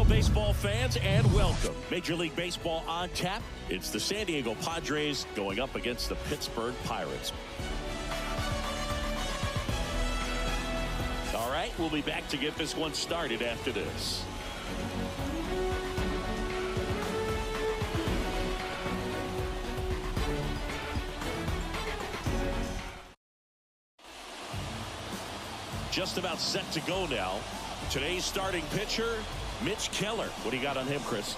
baseball fans, and welcome. Major League Baseball on tap. It's the San Diego Padres going up against the Pittsburgh Pirates. All right, we'll be back to get this one started after this. Just about set to go now. Today's starting pitcher, Mitch Keller. What do you got on him, Chris?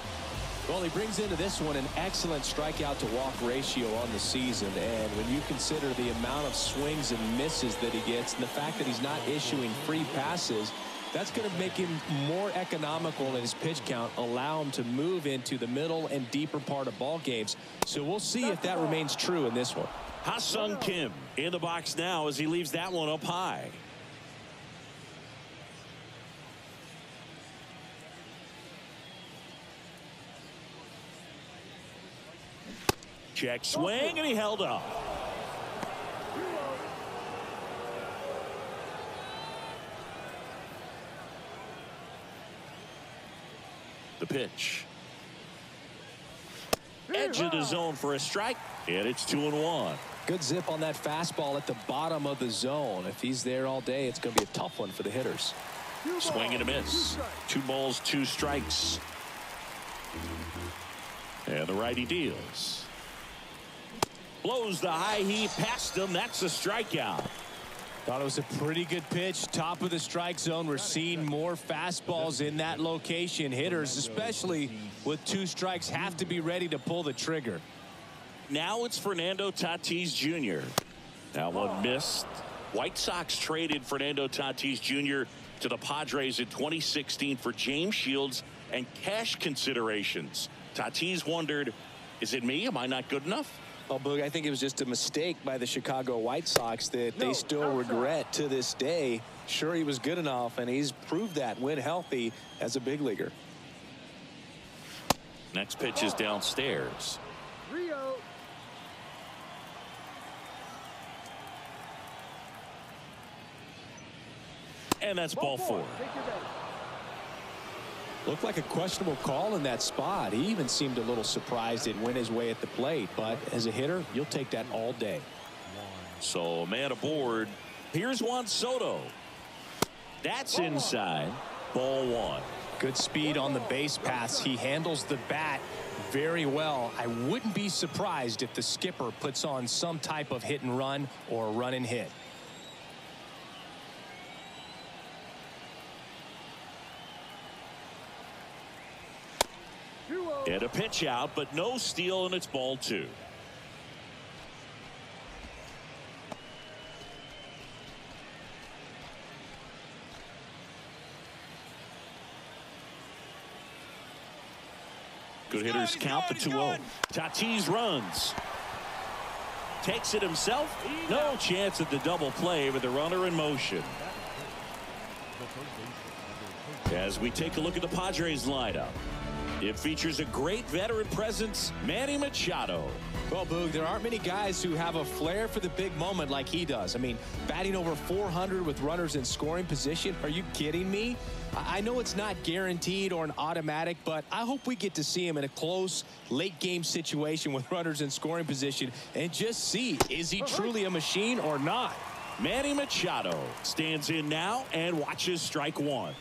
Well, he brings into this one an excellent strikeout to walk ratio on the season. And when you consider the amount of swings and misses that he gets and the fact that he's not issuing free passes, that's going to make him more economical in his pitch count, allow him to move into the middle and deeper part of ball games. So we'll see if that remains true in this one. Ha-Sung Kim in the box now as he leaves that one up high. Check swing, and he held up. The pitch. Edge of the zone for a strike, and it's 2-1. Good zip on that fastball at the bottom of the zone. If he's there all day, it's going to be a tough one for the hitters. Swing and a miss. 2 balls, 2 strikes. And the righty deals. Blows the high heat past him. That's a strikeout. Thought it was a pretty good pitch. Top of the strike zone. We're seeing more fastballs in that location. Hitters, especially with 2 strikes, have to be ready to pull the trigger. Now it's Fernando Tatis Jr. That one missed. White Sox traded Fernando Tatis Jr. to the Padres in 2016 for James Shields and cash considerations. Tatis wondered, is it me? Am I not good enough? Well, Boog, I think it was just a mistake by the Chicago White Sox that they still regret to this day. Sure, he was good enough, and he's proved that when healthy as a big leaguer. Next pitch is downstairs. And that's ball 4. Looked like a questionable call in that spot. He even seemed a little surprised it went his way at the plate. But as a hitter, you'll take that all day. So, man aboard. Here's Juan Soto. That's inside. Ball 1. Good speed on the base paths. He handles the bat very well. I wouldn't be surprised if the skipper puts on some type of hit and run or run and hit. And a pitch out, but no steal, and it's ball 2. Good hitters count the 2-0. Tatis runs. Takes it himself. No chance at the double play with the runner in motion. As we take a look at the Padres lineup. It features a great veteran presence, Manny Machado. Well, Boog, there aren't many guys who have a flair for the big moment like he does. I mean, batting over 400 with runners in scoring position. Are you kidding me? I know it's not guaranteed or an automatic, but I hope we get to see him in a close, late-game situation with runners in scoring position and just see, is he truly a machine or not? Manny Machado stands in now and watches strike 1.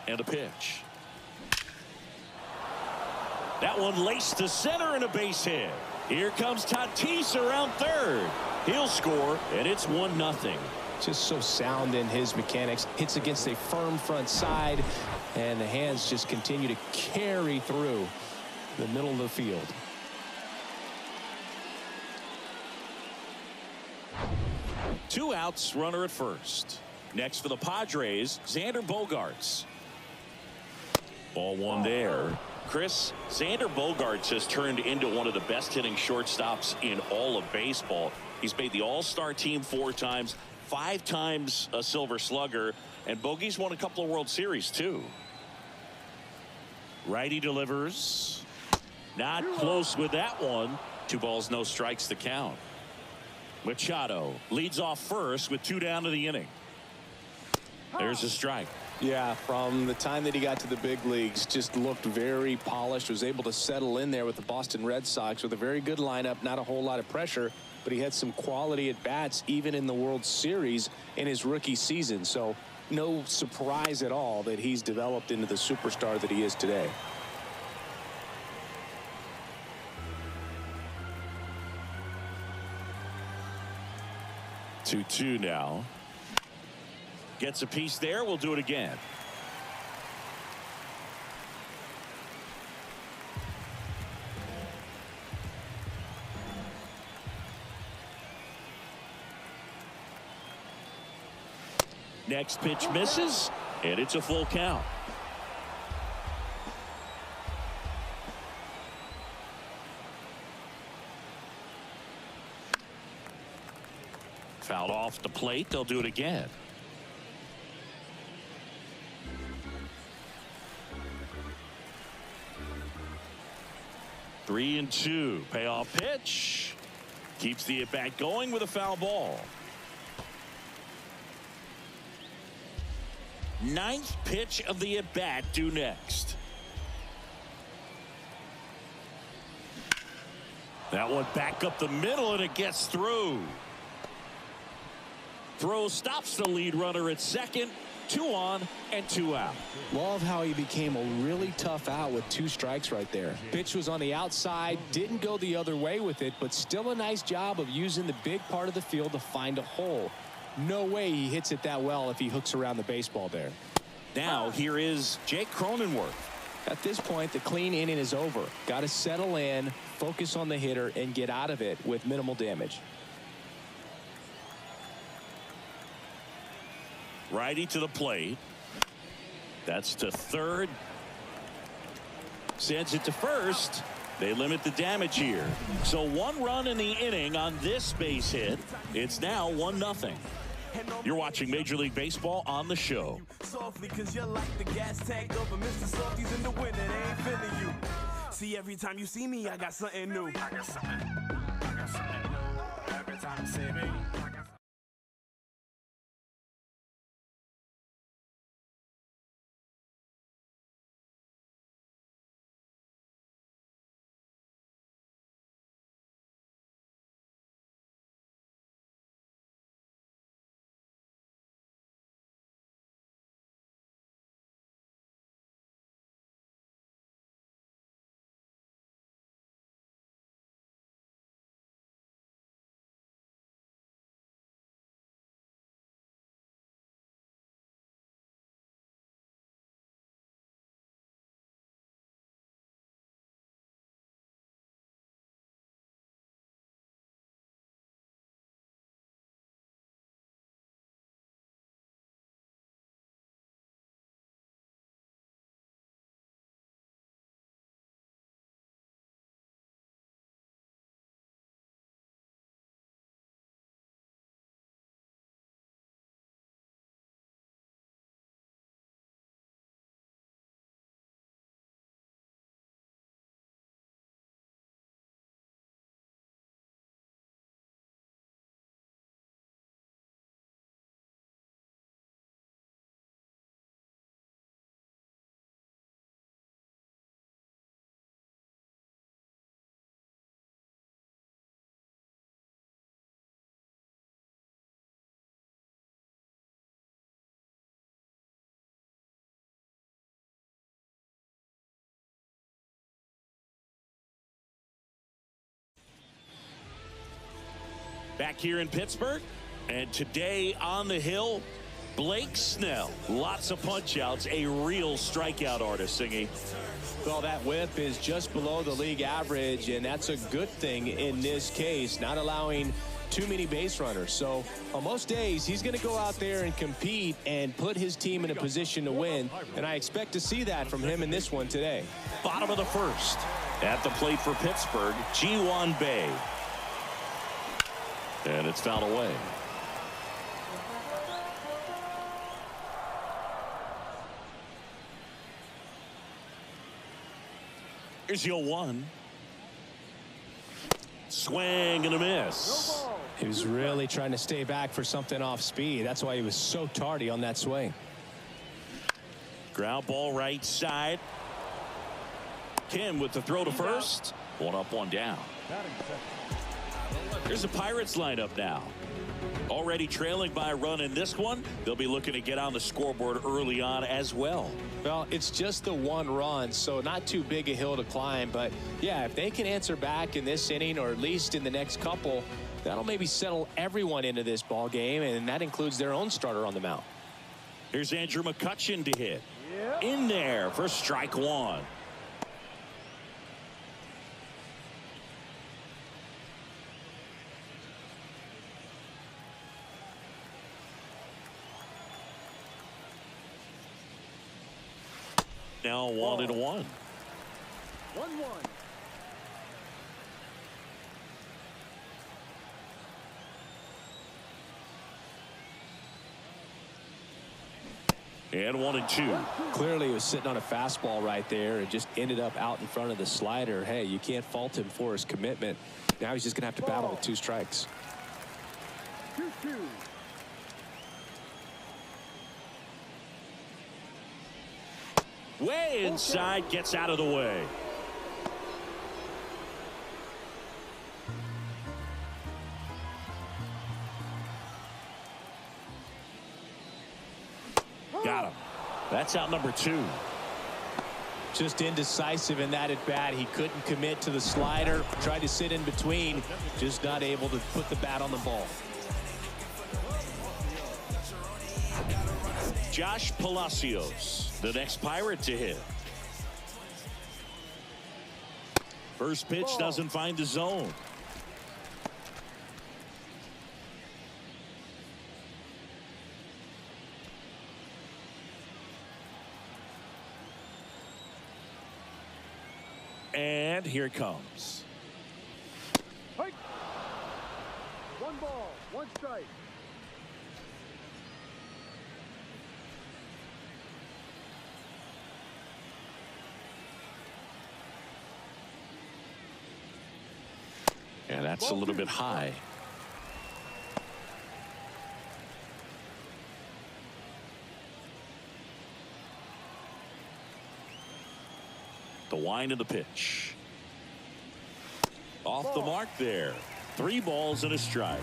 And a pitch. That one laced to center and a base hit. Here comes Tatis around third. He'll score, and it's 1-0. Just so sound in his mechanics. Hits against a firm front side, and the hands just continue to carry through the middle of the field. Two outs, runner at first. Next for the Padres, Xander Bogaerts. Ball 1 there. Chris, Xander Bogaerts has turned into one of the best hitting shortstops in all of baseball. He's made the All-Star team 4 times, 5 times a Silver Slugger, and Bogey's won a couple of World Series too. Righty delivers. Not close with that one. 2 balls, no strikes to count. Machado leads off first with 2 down to the inning. There's a strike. Yeah, from the time that he got to the big leagues, just looked very polished, was able to settle in there with the Boston Red Sox with a very good lineup, not a whole lot of pressure, but he had some quality at bats even in the World Series in his rookie season. So no surprise at all that he's developed into the superstar that he is today. 2-2 now. Gets a piece there. We'll do it again. Next pitch misses, and it's a full count. Fouled off the plate. They'll do it again. Three and two. Payoff pitch. Keeps the at-bat going with a foul ball. Ninth pitch of the at-bat due next. That one back up the middle, and it gets through. Throw stops the lead runner at second. 2 on and 2 out. Love how he became a really tough out with 2 strikes right there. Pitch was on the outside, didn't go the other way with it, but still a nice job of using the big part of the field to find a hole. No way he hits it that well if he hooks around the baseball there. Now here is Jake Cronenworth. At this point, the clean inning is over. Got to settle in, focus on the hitter, and get out of it with minimal damage. Righty to the plate. That's to third. Sends it to first. They limit the damage here. So 1 run in the inning on this base hit. It's now 1-0. You're watching Major League Baseball on the show. Softly, cause you're like the gas tank of a Mr. Softies in the winter. They ain't feeling you. See, every time you see me, I got something new. I got something new. Every time you see me. Back here in Pittsburgh, and today on the hill, Blake Snell. Lots of punch-outs, a real strikeout artist, Singy. Well, that whip is just below the league average, and that's a good thing in this case, not allowing too many base runners. So on most days, he's going to go out there and compete and put his team in a position to win, and I expect to see that from him in this one today. Bottom of the first. At the plate for Pittsburgh, Ji-Hwan Bae. And it's fouled away. Here's 0-1. Swing and a miss. He was really trying to stay back for something off speed. That's why he was so tardy on that swing. Ground ball right side. Kim with the throw to first. One up, one down. Here's the Pirates lineup now. Already trailing by a run in this one. They'll be looking to get on the scoreboard early on as well. Well, it's just the one run, so not too big a hill to climb. But, yeah, if they can answer back in this inning or at least in the next couple, that'll maybe settle everyone into this ball game, and that includes their own starter on the mound. Here's Andrew McCutchen to hit. In there for strike one. Now 1-1. 1-1. And 1-2. Clearly he was sitting on a fastball right there and just ended up out in front of the slider. Hey, you can't fault him for his commitment. Now he's just going to have to battle with 2 strikes. 2-2. Way inside, gets out of the way. Got him. That's out number 2. Just indecisive in that at bat. He couldn't commit to the slider. Tried to sit in between. Just not able to put the bat on the ball. Josh Palacios, the next Pirate to hit. First pitch doesn't find the zone. And here it comes. Hike. 1 ball, 1 strike. And that's a little bit high. The wind of the pitch. Off the mark there. 3 balls and a strike.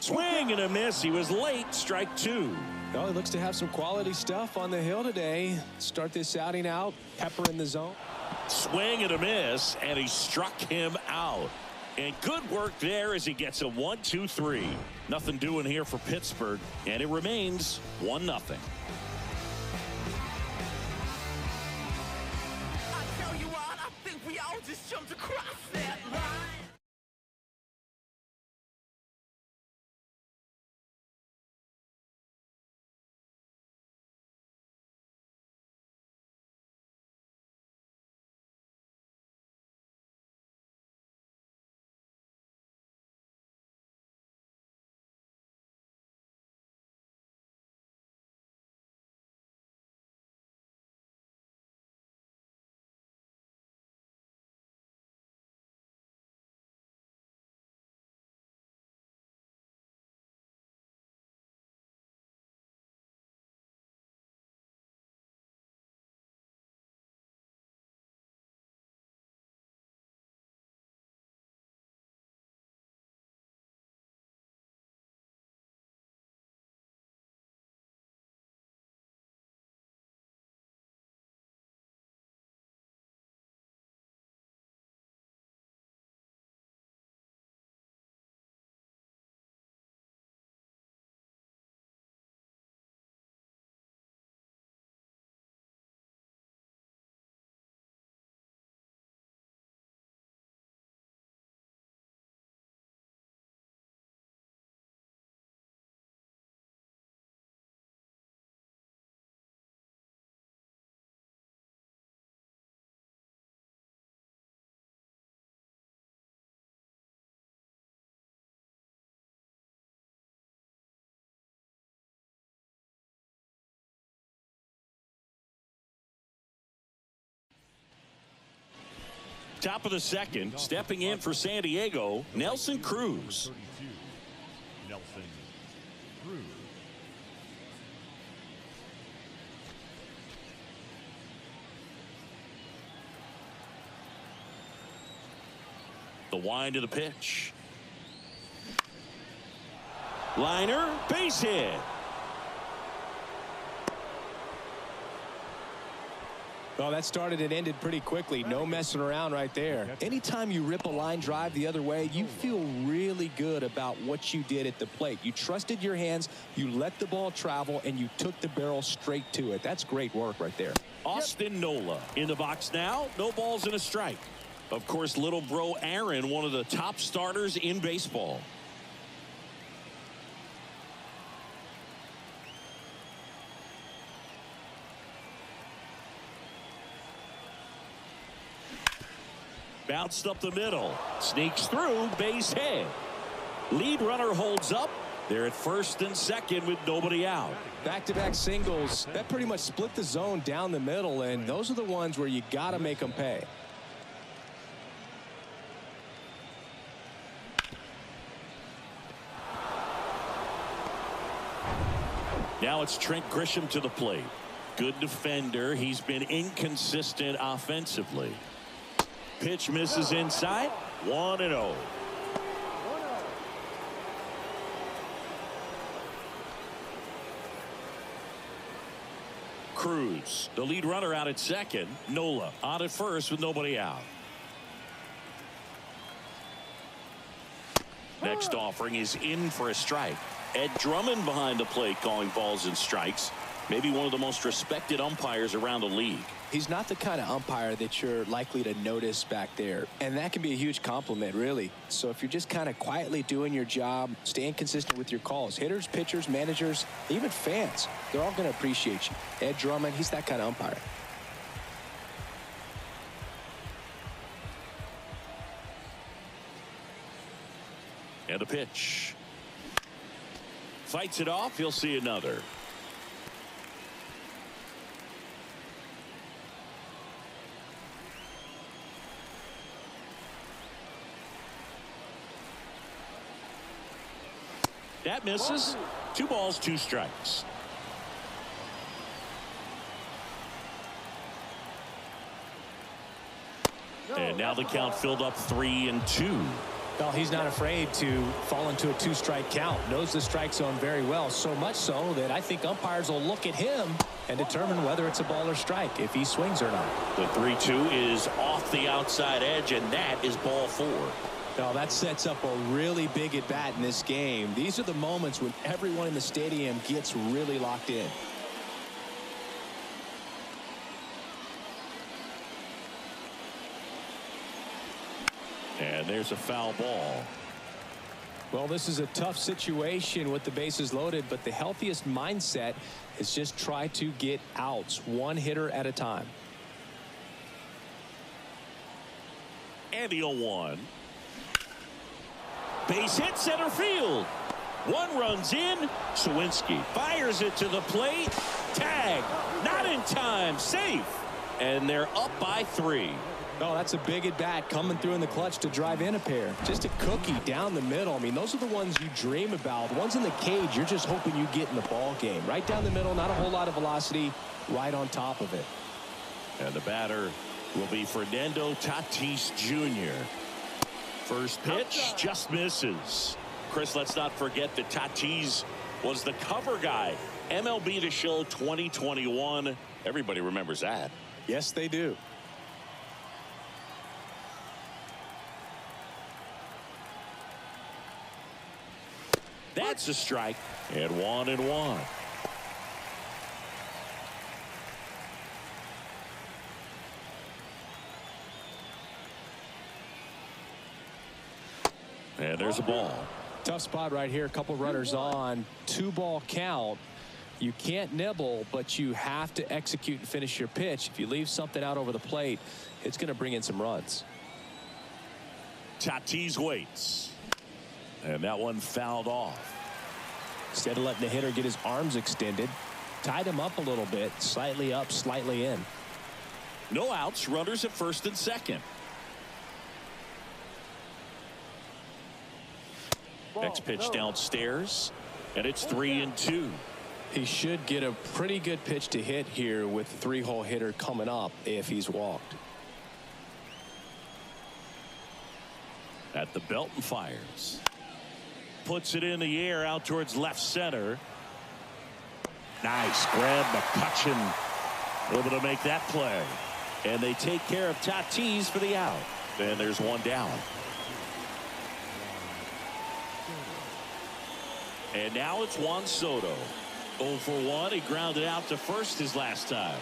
Swing and a miss. He was late. Strike 2. Well, he looks to have some quality stuff on the hill today. Start this outing out. Pepper in the zone. Swing and a miss, and he struck him out. And good work there as he gets a 1-2-3. Nothing doing here for Pittsburgh, and it remains 1-0. I tell you what, I think we all just jumped across that line. Top of the second, stepping in for San Diego, Nelson Cruz. Nelson Cruz. The wind of the pitch. Liner, base hit. Well, that started and ended pretty quickly. No messing around right there. Anytime you rip a line drive the other way, you feel really good about what you did at the plate. You trusted your hands, you let the ball travel, and you took the barrel straight to it. That's great work right there. Austin Nola in the box now. No balls and a strike. Of course, little bro Aaron, one of the top starters in baseball. Bounced up the middle. Sneaks through. Base hit. Lead runner holds up. They're at first and second with nobody out. Back-to-back singles. That pretty much split the zone down the middle, and those are the ones where you got to make them pay. Now it's Trent Grisham to the plate. Good defender. He's been inconsistent offensively. Pitch misses inside. 1-0. Cruz, the lead runner, out at second. Nola on at first with nobody out. Next offering is in for a strike. Ed Drummond behind the plate calling balls and strikes. Maybe one of the most respected umpires around the league. He's not the kind of umpire that you're likely to notice back there. And that can be a huge compliment, really. So if you're just kind of quietly doing your job, staying consistent with your calls, hitters, pitchers, managers, even fans, they're all going to appreciate you. Ed Drummond, he's that kind of umpire. And the pitch. Fights it off. He'll see another. That misses. 2 balls, 2 strikes. And now the count filled up 3-2. Well, he's not afraid to fall into a 2-strike count. Knows the strike zone very well. So much so that I think umpires will look at him and determine whether it's a ball or strike, if he swings or not. The 3-2 is off the outside edge, and that is ball 4. Now that sets up a really big at bat in this game. These are the moments when everyone in the stadium gets really locked in. And there's a foul ball. Well, this is a tough situation with the bases loaded, but the healthiest mindset is just try to get outs, one hitter at a time. And the 0-1. Base hit center field. 1 runs in. Sawinski fires it to the plate. Tag. Not in time. Safe. And they're up by 3. Oh, that's a big at bat coming through in the clutch to drive in a pair. Just a cookie down the middle. I mean, those are the ones you dream about. The ones in the cage, you're just hoping you get in the ball game. Right down the middle, not a whole lot of velocity, right on top of it. And the batter will be Fernando Tatis Jr. First pitch just misses. Chris, let's not forget that Tatis was the cover guy. MLB The Show 2021. Everybody remembers that. Yes, they do. That's a strike. And 1-1. And there's a ball. Tough spot right here. A couple runners on. 2-ball count. You can't nibble, but you have to execute and finish your pitch. If you leave something out over the plate, it's going to bring in some runs. Tatis waits. And that one fouled off. Instead of letting the hitter get his arms extended, tied him up a little bit, slightly up, slightly in. No outs, runners at first and second. Next pitch downstairs, and it's 3-2. He should get a pretty good pitch to hit here with the three-hole hitter coming up if he's walked. At the belt and fires. Puts it in the air out towards left center. Nice grab. McCutchen able to make that play. And they take care of Tatis for the out. And there's one down. And now it's Juan Soto. 0 for 1. He grounded out to first his last time.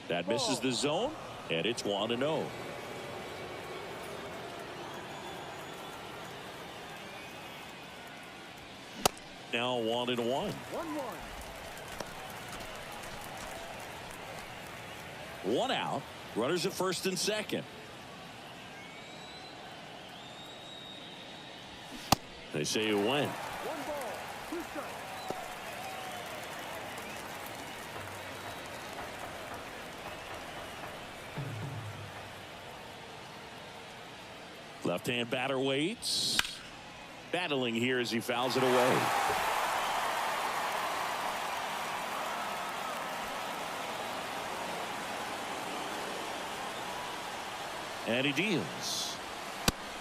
That misses the zone, and it's 1-0. Now 1-1. 1-1. One out. Runners at first and second. They say you win. 1 ball, 2 strikes. Left-hand batter waits. Battling here as he fouls it away. And he deals.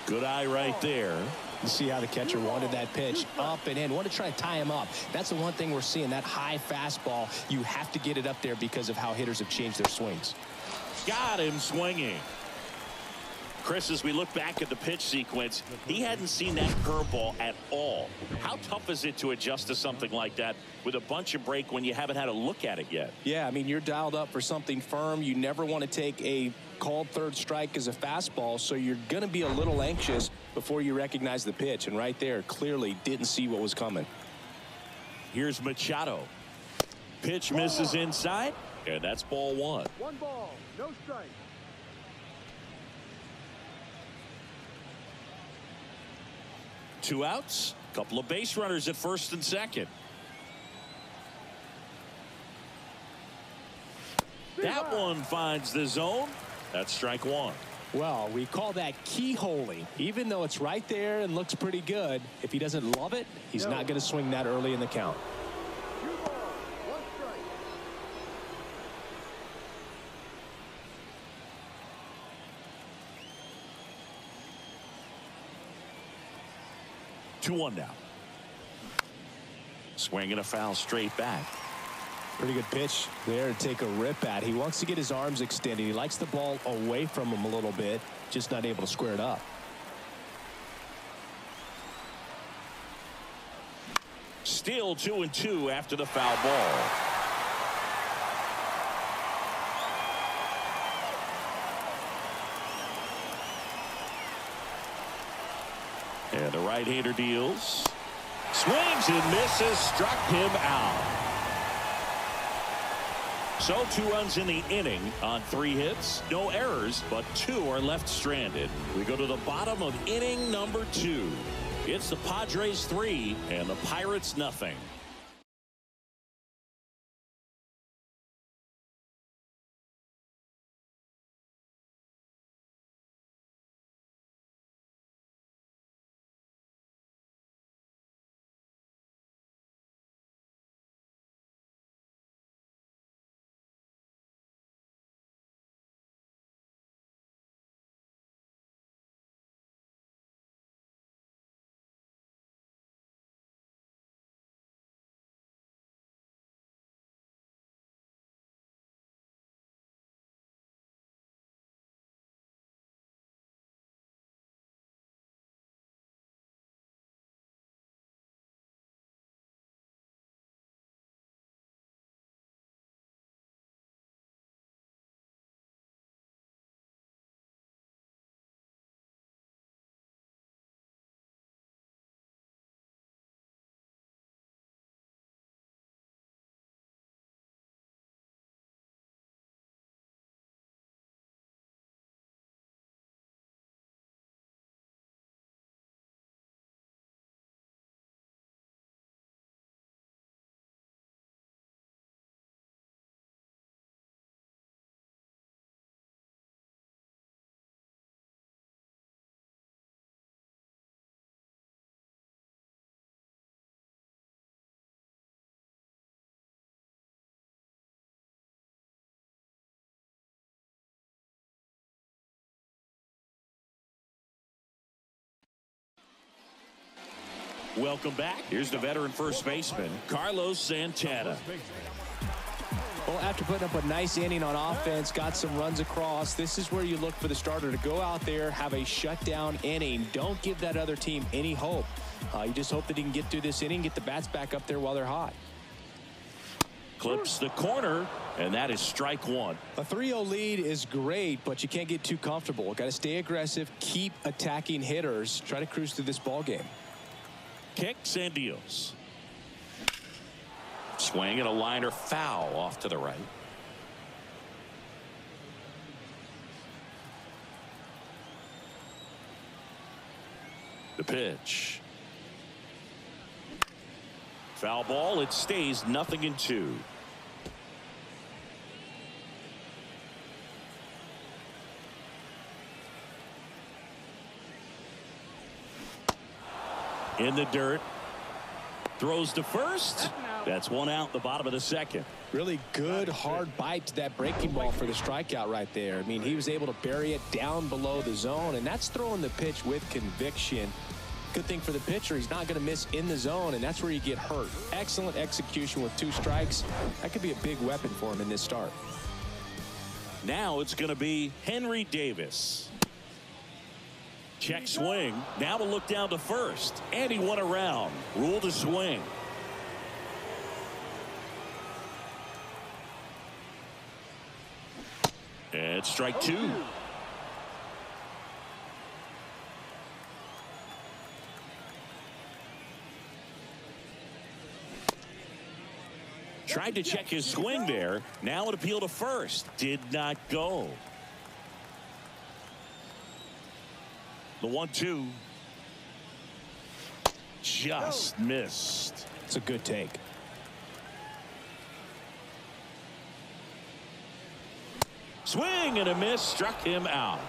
Good eye right there. You see how the catcher wanted that pitch up and in. Want to try to tie him up. That's the one thing we're seeing, that high fastball. You have to get it up there because of how hitters have changed their swings. Got him swinging. Chris, as we look back at the pitch sequence, he hadn't seen that curveball at all. How tough is it to adjust to something like that with a bunch of break when you haven't had a look at it yet? Yeah, I mean, you're dialed up for something firm. You never want to take a called third strike as a fastball, so you're going to be a little anxious before you recognize the pitch. And right there, clearly didn't see what was coming. Here's Machado. Pitch misses inside, and that's ball 1. 1 ball, no strike. Two outs, couple of base runners at first and second. That one finds the zone. That's strike 1. Well, we call that keyholing. Even though it's right there and looks pretty good, if he doesn't love it, he's not going to swing that early in the count. 2 balls, 1 strike. Two one now. Swinging a foul straight back. Pretty good pitch there to take a rip at. He wants to get his arms extended. He likes the ball away from him a little bit, just not able to square it up. Still 2-2 after the foul ball. And the right-hander deals. Swings and misses. Struck him out. So 2 runs in the inning on 3 hits. No errors, but 2 are left stranded. We go to the bottom of inning number 2. It's the Padres 3 and the Pirates nothing. Welcome back. Here's the veteran first baseman, Carlos Santana. Well, after putting up a nice inning on offense, got some runs across, this is where you look for the starter to go out there, have a shutdown inning. Don't give that other team any hope. You just hope that he can get through this inning, get the bats back up there while they're hot. Clips the corner, and that is strike one. A 3-0 lead is great, but you can't get too comfortable. Got to stay aggressive, keep attacking hitters, try to cruise through this ball game. Kicks and deals. Swing and a liner foul off to the right. The pitch. Foul ball. It stays 0-2. In the dirt. Throws to first. That's one out, the bottom of the second. Really good hard bite to that breaking ball for the strikeout right there. I mean, he was able to bury it down below the zone, and that's throwing the pitch with conviction. Good thing for the pitcher, he's not going to miss in the zone, and that's where you get hurt. Excellent execution with 2 strikes. That could be a big weapon for him in this start. Now it's going to be Henry Davis. Check swing. Now a look down to first. And he went around. Rule to swing. And strike 2. Tried to check his swing there. Now an appeal to first. Did not go. The 1-2. Just missed. It's a good take. Swing and a miss. Struck him out.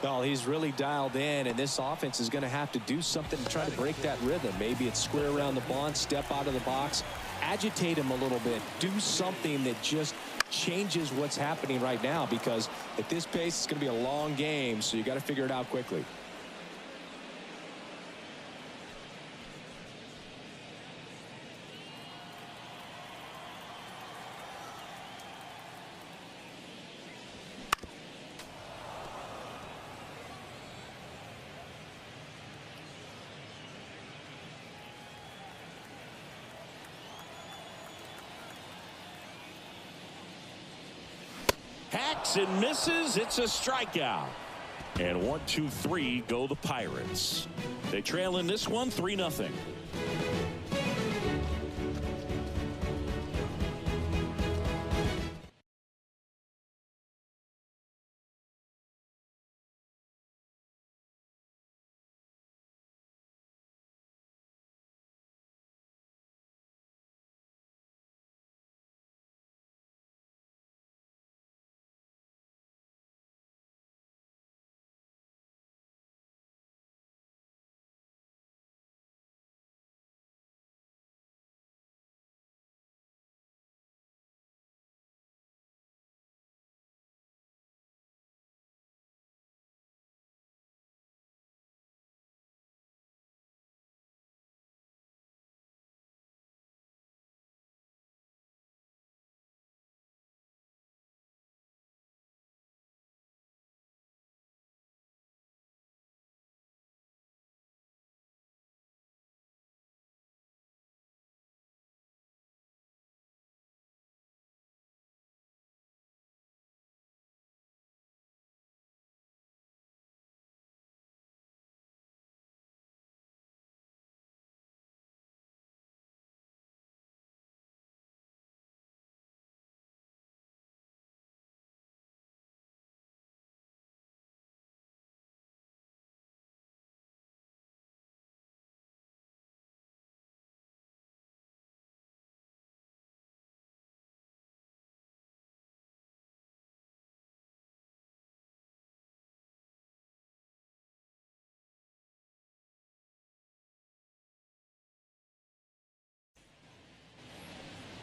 Well, he's really dialed in, and this offense is going to have to do something to try to break that rhythm. Maybe it's square around the bunt, step out of the box, agitate him a little bit, do something that just changes what's happening right now, because at this pace it's going to be a long game, so you got to figure it out quickly. Hacks and misses. It's a strikeout. And 1-2-3 go the Pirates. They trail in this one 3-0.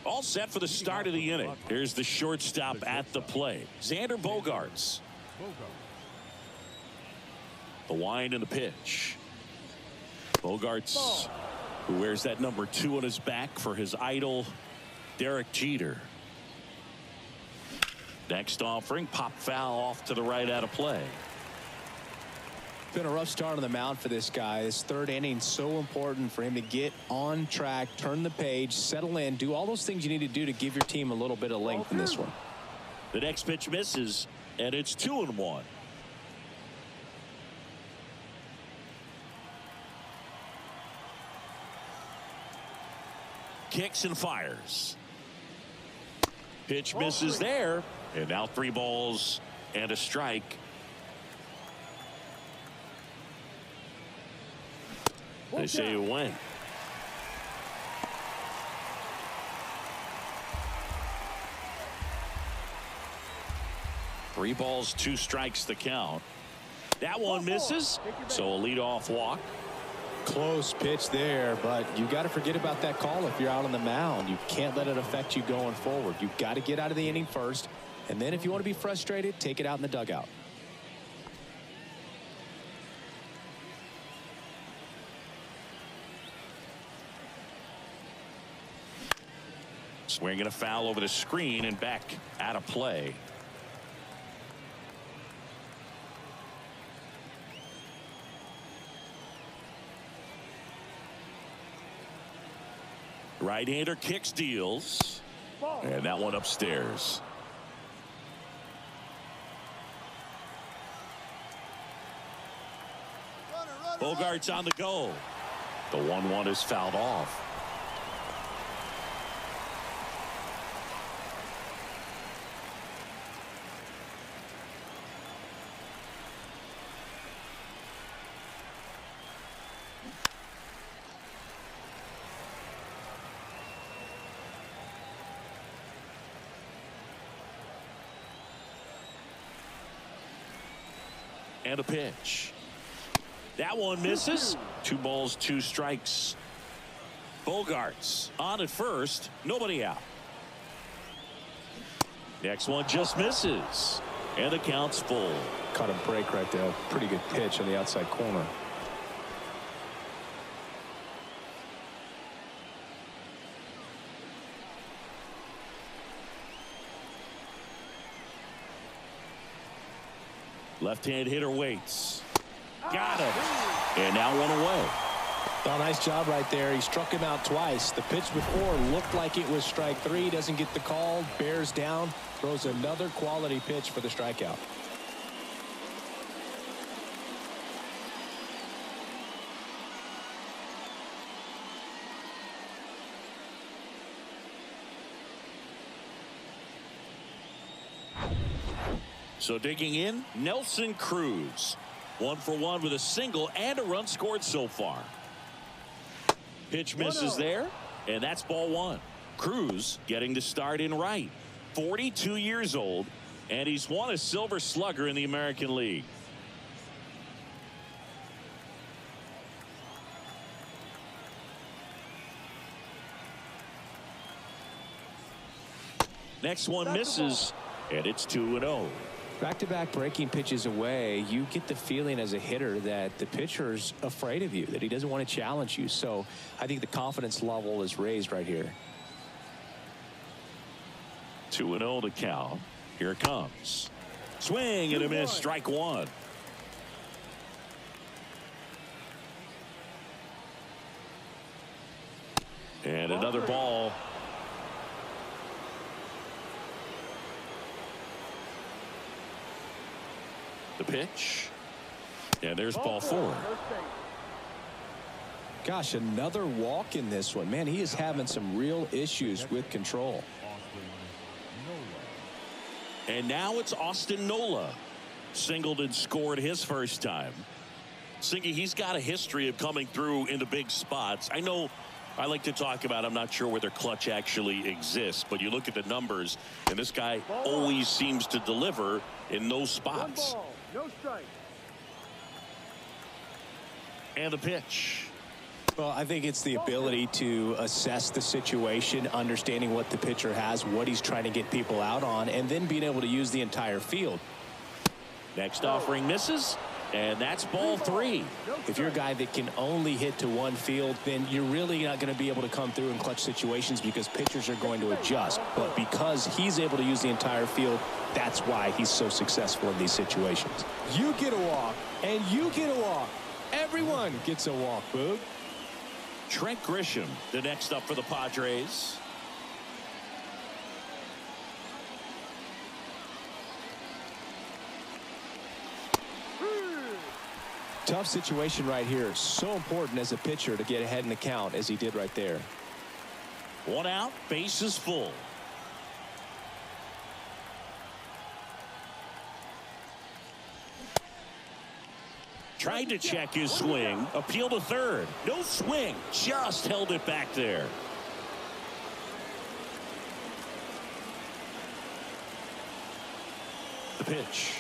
All set for the start of the inning. Here's the shortstop at the plate, Xander Bogaerts. The wind and the pitch. Bogarts, who wears that number 2 on his back for his idol, Derek Jeter. Next offering, pop foul off to the right out of play. Been a rough start on the mound for this guy. This third inning so important for him to get on track, turn the page, settle in, do all those things you need to do to give your team a little bit of length in this one. The next pitch misses, and it's 2-1. Kicks and fires. Pitch misses there, and now 3 balls and a strike. They say it went. Three balls, 2 strikes the count. That one misses, so a leadoff walk. Close pitch there, but you got to forget about that call if you're out on the mound. You can't let it affect you going forward. You've got to get out of the inning first, and then if you want to be frustrated, take it out in the dugout. Swinging a foul over the screen and back out of play. Right-hander kicks, deals, and that one upstairs. Bogarts on the go. The 1-1 is fouled off. And a pitch. That one misses. 2 balls, 2 strikes. Bogarts on at first. Nobody out. Next one just misses. And the count's full. Caught a break right there. Pretty good pitch on the outside corner. Left-hand hitter waits. Got him. And now 1 away. Oh, nice job right there. He struck him out twice. The pitch before looked like it was strike 3. Doesn't get the call. Bears down. Throws another quality pitch for the strikeout. So digging in, Nelson Cruz. 1 for 1 with a single and a run scored so far. Pitch misses there, and that's ball 1. Cruz getting the start in right. 42 years old, and he's won a Silver Slugger in the American League. Next one misses, and it's 2-0. Back-to-back breaking pitches away, you get the feeling as a hitter that the pitcher's afraid of you, that he doesn't want to challenge you. So I think the confidence level is raised right here. 2-0 to count. Here it comes. Swing and a miss, strike 1. And another ball. The pitch. And there's ball 4. Gosh, another walk in this one. Man, he is having some real issues with control. And now it's Austin Nola. Singled and scored his first time. Singy, he's got a history of coming through into big spots. I know I like to talk about, I'm not sure where their clutch actually exists, but you look at the numbers, and this guy always seems to deliver in those spots. 1 ball, no strike. And the pitch. Well, I think it's the ability to assess the situation, understanding what the pitcher has, what he's trying to get people out on, and then being able to use the entire field. Next offering misses, And that's ball 3. If you're a guy that can only hit to one field, then you're really not going to be able to come through in clutch situations because pitchers are going to adjust. But because he's able to use the entire field, that's why he's so successful in these situations. You get a walk, and you get a walk. Everyone gets a walk, Boog. Trent Grisham, the next up for the Padres. Tough situation right here. So important as a pitcher to get ahead in the count as he did right there. 1 out, bases full. Tried to check his swing. Appeal to third. No swing. Just held it back there. The pitch.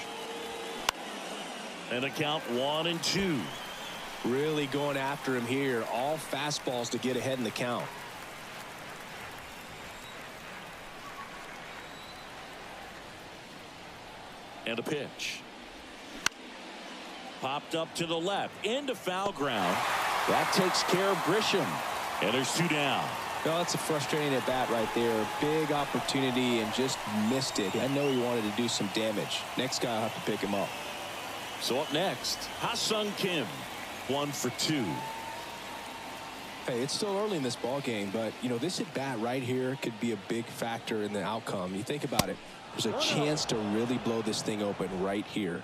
And a count 1-2. Really going after him here. All fastballs to get ahead in the count. And a pitch. Popped up to the left. Into foul ground. That takes care of Grisham. And there's 2 down. No, that's a frustrating at bat right there. Big opportunity and just missed it. I know he wanted to do some damage. Next guy will have to pick him up. So up next, Ha-Sung Kim. 1 for 2. Hey, it's still early in this ball game, but you know, this at bat right here could be a big factor in the outcome. You think about it, there's a chance to really blow this thing open right here.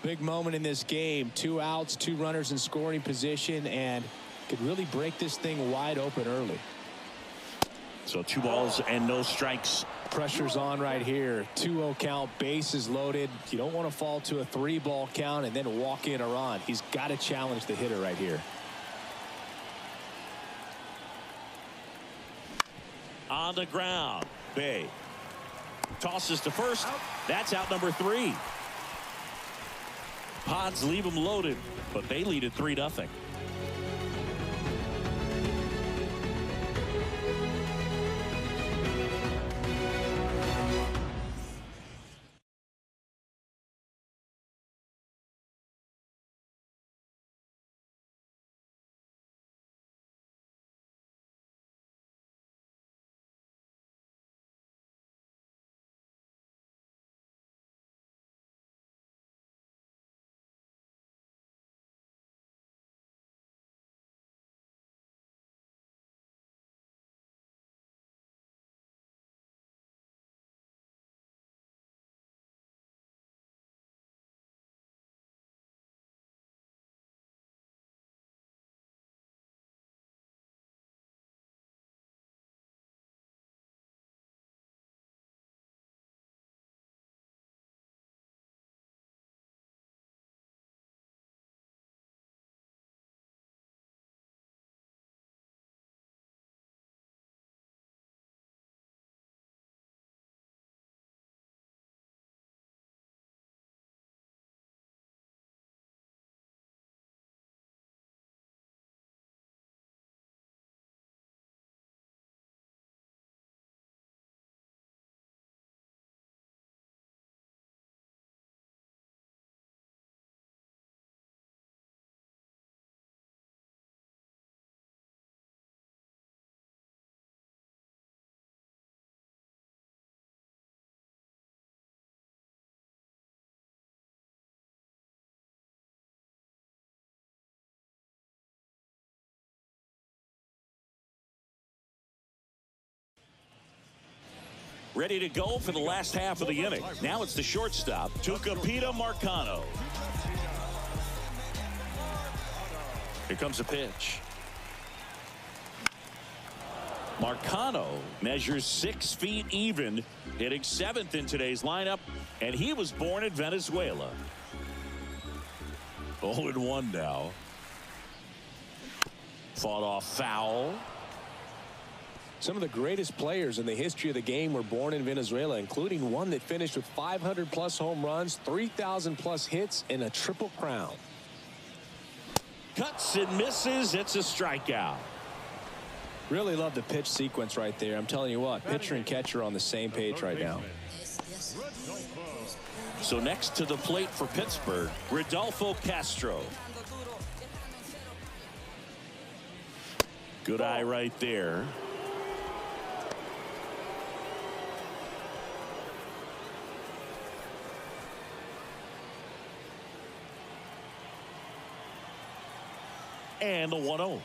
Big moment in this game. 2 outs, 2 runners in scoring position, and could really break this thing wide open early. So 2 balls and no strikes. Pressure's on right here. 2-0 count, bases loaded. You don't want to fall to a 3-ball count and then walk in or on. He's got to challenge the hitter right here. On the ground, Bay tosses to first. That's out number 3. Pods leave them loaded, but they lead at 3-0. Ready to go for the last half of the inning. Now it's the shortstop, Tucupita Marcano. Here comes a pitch. Marcano measures 6 feet even, hitting 7th in today's lineup, and he was born in Venezuela. 0-1 now. Fought off foul. Some of the greatest players in the history of the game were born in Venezuela, including one that finished with 500+ home runs, 3,000+ hits, and a triple crown. Cuts and misses. It's a strikeout. Really love the pitch sequence right there. I'm telling you what, pitcher and catcher on the same page right now. So next to the plate for Pittsburgh, Rodolfo Castro. Good eye right there. And the 1-0.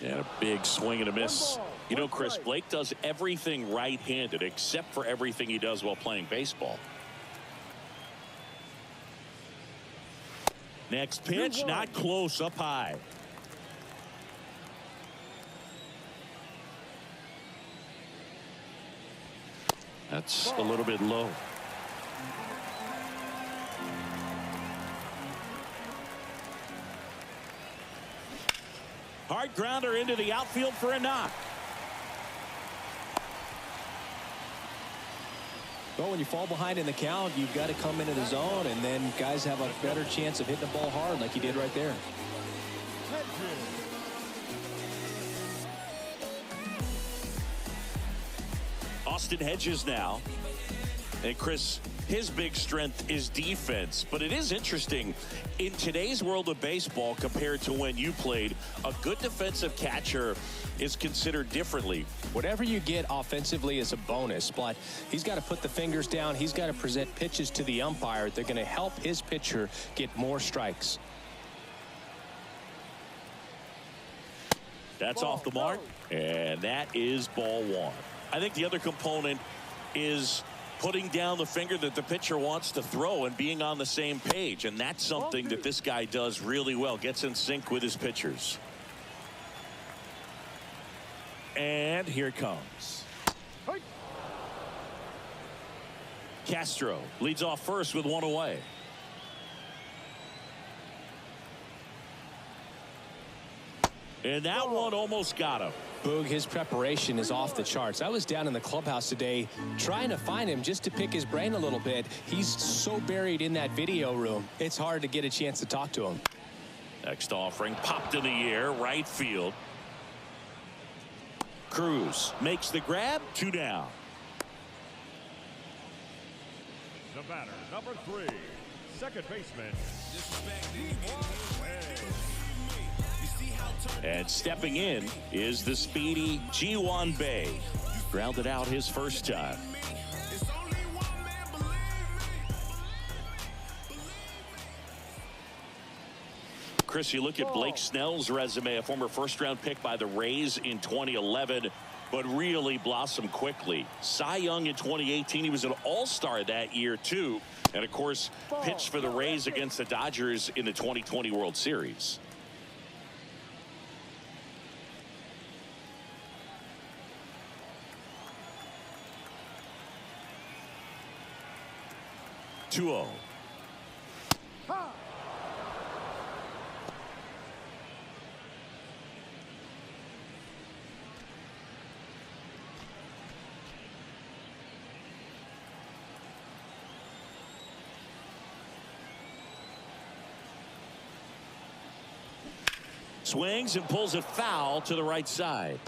And a big swing and a miss. You know, Chris, Blake does everything right-handed except for everything he does while playing baseball. Next pitch, not close, up high. That's a little bit low. Hard grounder into the outfield for a knock. Well, when you fall behind in the count, you've got to come into the zone, and then guys have a better chance of hitting the ball hard like he did right there. Austin Hedges now. And Chris, his big strength is defense, but it is interesting in today's world of baseball compared to when you played. A good defensive catcher is considered differently. Whatever you get offensively is a bonus, but he's got to put the fingers down. He's got to present pitches to the umpire. They're going to help his pitcher get more strikes. That's off the mark, and that is ball one. I think the other component is putting down the finger that the pitcher wants to throw and being on the same page, and that's something that this guy does really well. Gets in sync with his pitchers. And here it comes. Castro leads off first with one away. And that one almost got him. Boog, his preparation is off the charts. I was down in the clubhouse today trying to find him just to pick his brain a little bit. He's so buried in that video room, it's hard to get a chance to talk to him. Next offering popped in the air, right field. Cruz makes the grab, 2 down. The batter, number 3, second baseman. And stepping in is the speedy Ji-Hwan Bae. Grounded out his first time. Chris, you look at Blake Snell's resume, a former first-round pick by the Rays in 2011, but really blossomed quickly. Cy Young in 2018, he was an all-star that year, too. And, of course, pitched for the Rays against the Dodgers in the 2020 World Series. Two-oh. Swings and pulls it foul to the right side.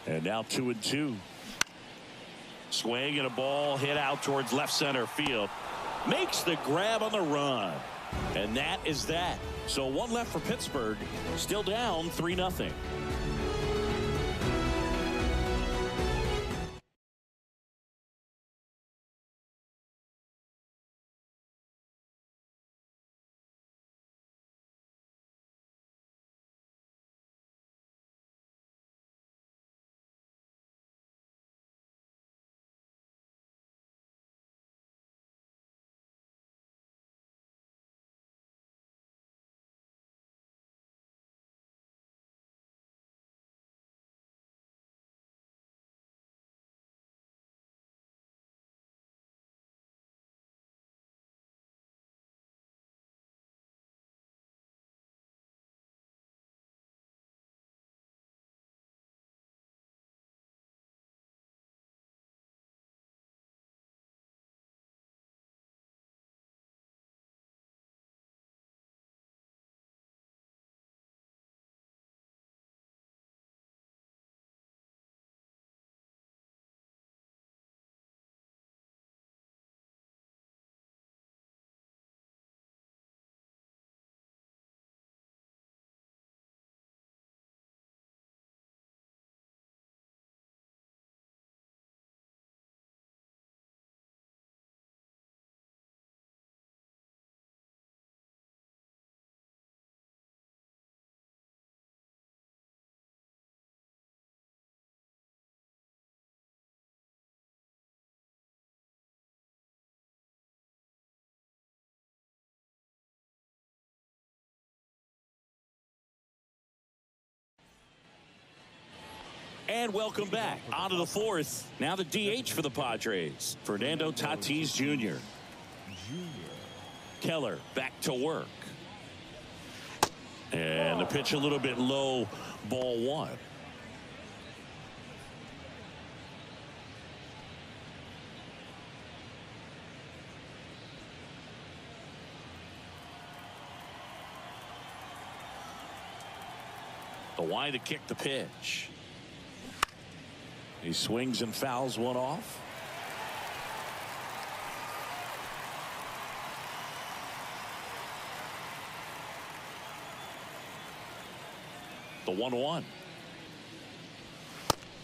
And now 2-2. Swing and a ball hit out towards left center field. Makes the grab on the run. And that is that. So one left for Pittsburgh. Still down 3-0. And welcome back. On to the fourth. Now the DH for the Padres, Fernando Tatis Jr. Keller back to work. And the pitch a little bit low, ball one. The wide to kick the pitch. He swings and fouls one off. The 1-1.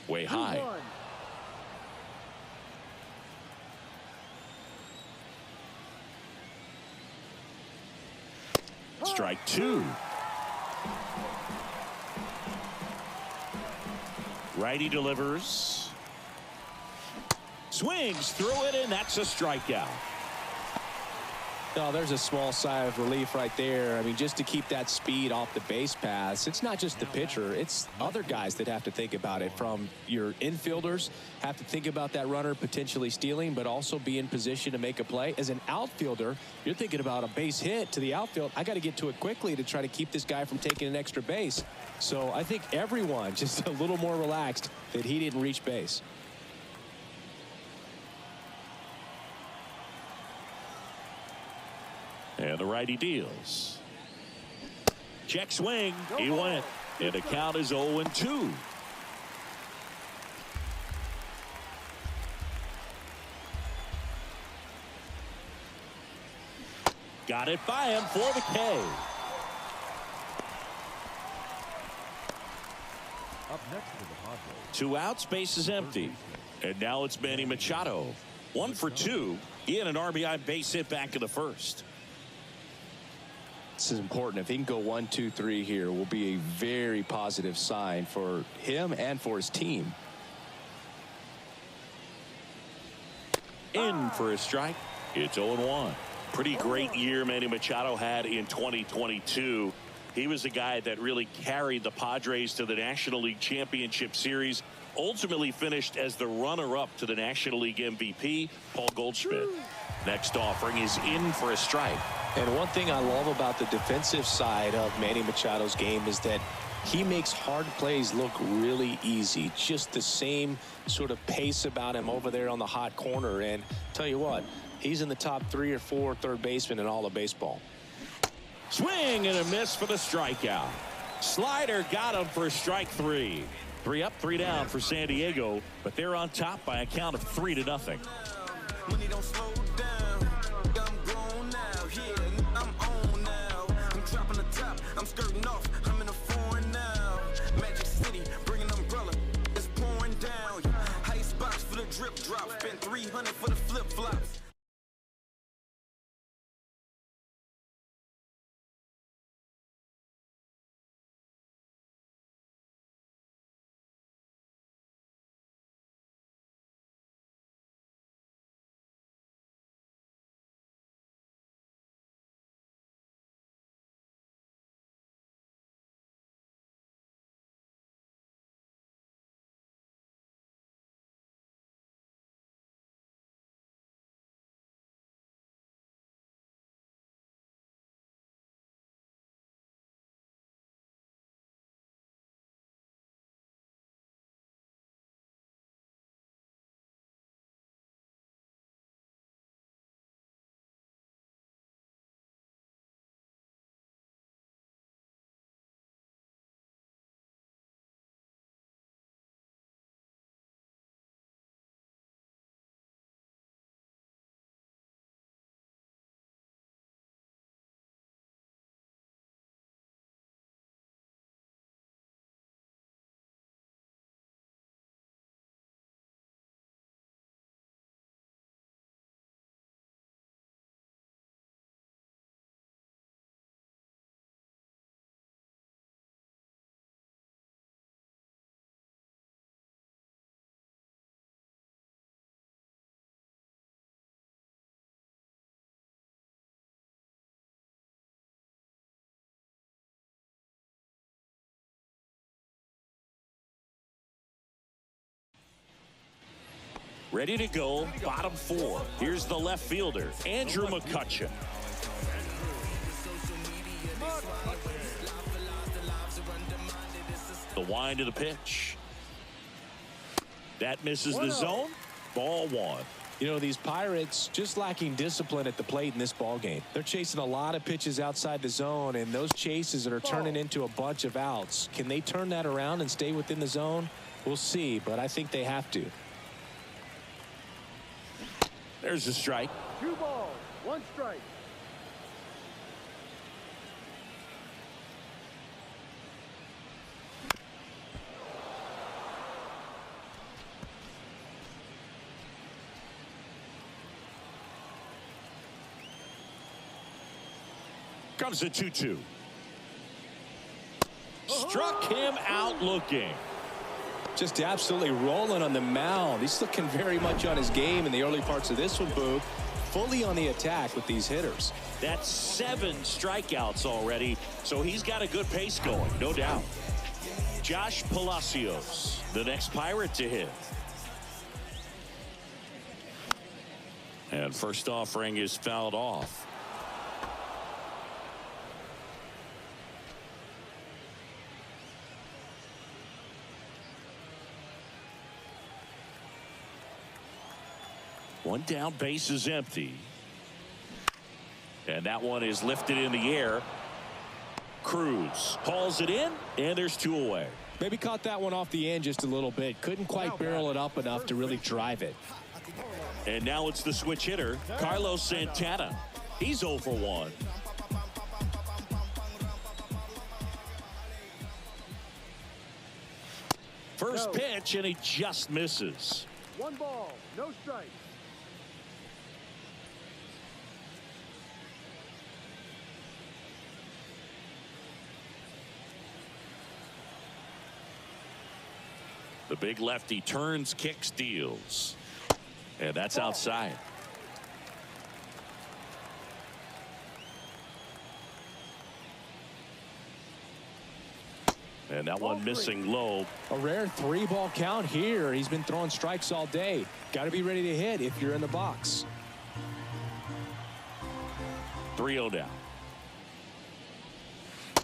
Way high. Strike two. Righty delivers. Swings through it, and that's a strikeout. Oh, there's a small sigh of relief right there. I mean, just to keep that speed off the base paths. It's not just the pitcher. It's other guys that have to think about it. From your infielders have to think about that runner potentially stealing, but also be in position to make a play. As an outfielder, you're thinking about a base hit to the outfield. I got to get to it quickly to try to keep this guy from taking an extra base. So I think everyone just a little more relaxed that he didn't reach base. And the righty deals. Check swing. He went. And the count is 0-2. Got it by him for the K. Up next to the Padres. 2 outs, base is empty. And now it's Manny Machado. 1 for 2. He had an RBI base hit back in the first. This is important. If he can go 1, 2, 3 here, will be a very positive sign for him and for his team. In for a strike. It's 0-1. Pretty great year Manny Machado had in 2022. He was the guy that really carried the Padres to the National League Championship Series. Ultimately finished as the runner-up to the National League MVP, Paul Goldschmidt. Next offering is in for a strike. And one thing I love about the defensive side of Manny Machado's game is that he makes hard plays look really easy. Just the same sort of pace about him over there on the hot corner. And tell you what, he's in the top 3 or 4 third basemen in all of baseball. Swing and a miss for the strikeout. Slider got him for strike 3. 3 up, 3 down for San Diego, but they're on top by a count of 3-0. Money don't slow down. I'm grown now. Yeah, I'm on now. I'm dropping the top. I'm skirting off. I'm in a foreign now. Magic City, bring an umbrella. It's pouring down. Ice box for the drip drop. Spent 300 for the flip flops. Ready to go, bottom 4. Here's the left fielder, Andrew McCutcheon. The wind of the pitch. That misses the zone. Ball 1. You know, these Pirates just lacking discipline at the plate in this ball game. They're chasing a lot of pitches outside the zone, and those chases that are turning into a bunch of outs. Can they turn that around and stay within the zone? We'll see, but I think they have to. There's a strike. 2 balls, 1 strike. Comes a 2-2. Struck him out looking. Just absolutely rolling on the mound. He's looking very much on his game in the early parts of this one, Boog. Fully on the attack with these hitters. That's 7 strikeouts already, so he's got a good pace going, no doubt. Josh Palacios, the next Pirate to hit. And first offering is fouled off. One down, base is empty. And that one is lifted in the air. Cruz hauls it in, and there's 2 away. Maybe caught that one off the end just a little bit. Couldn't quite barrel it up enough to really drive it. And now it's the switch hitter, Carlos Santana. He's 0 for 1. First pitch, and he just misses. 1 ball, no strike. The big lefty turns, kicks, deals. And that's outside. And that one missing low. A rare 3-ball count here. He's been throwing strikes all day. Got to be ready to hit if you're in the box. 3-0 down.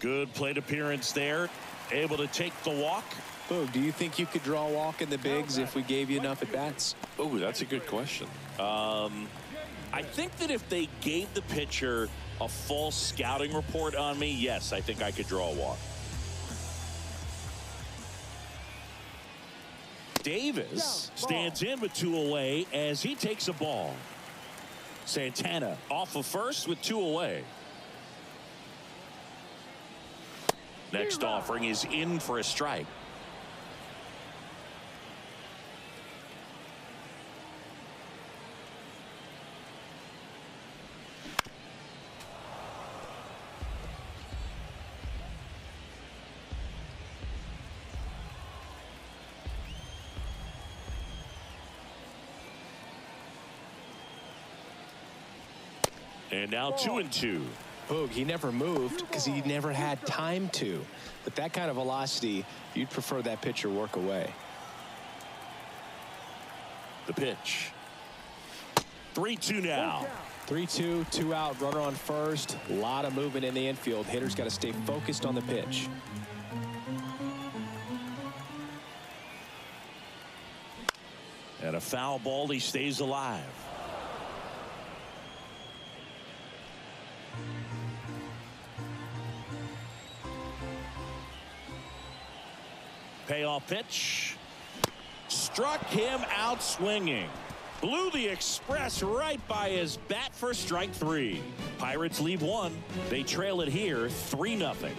Good plate appearance there. Able to take the walk. Boog, do you think you could draw a walk in the bigs if we gave you enough at bats? Oh, that's a good question. I think that if they gave the pitcher a full scouting report on me, yes, I think I could draw a walk. Davis stands in with 2 away as he takes a ball. Santana off of first with 2 away. Next offering is in for a strike. And now 2-2. Boog, he never moved because he never had time to. But that kind of velocity, you'd prefer that pitcher work away. The pitch. 3-2 now. 3-2, 2 out, runner on first. A lot of movement in the infield. Hitter's got to stay focused on the pitch. And a foul ball, he stays alive. Payoff pitch. Struck him out swinging. Blew the express right by his bat for strike 3. Pirates leave 1. They trail it here 3-0.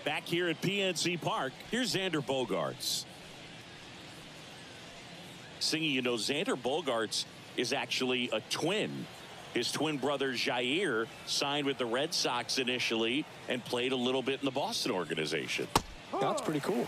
Back here at PNC Park, here's Xander Bogaerts. Singing, you know, Xander Bogaerts is actually a twin. His twin brother Jair signed with the Red Sox initially and played a little bit in the Boston organization. That's pretty cool.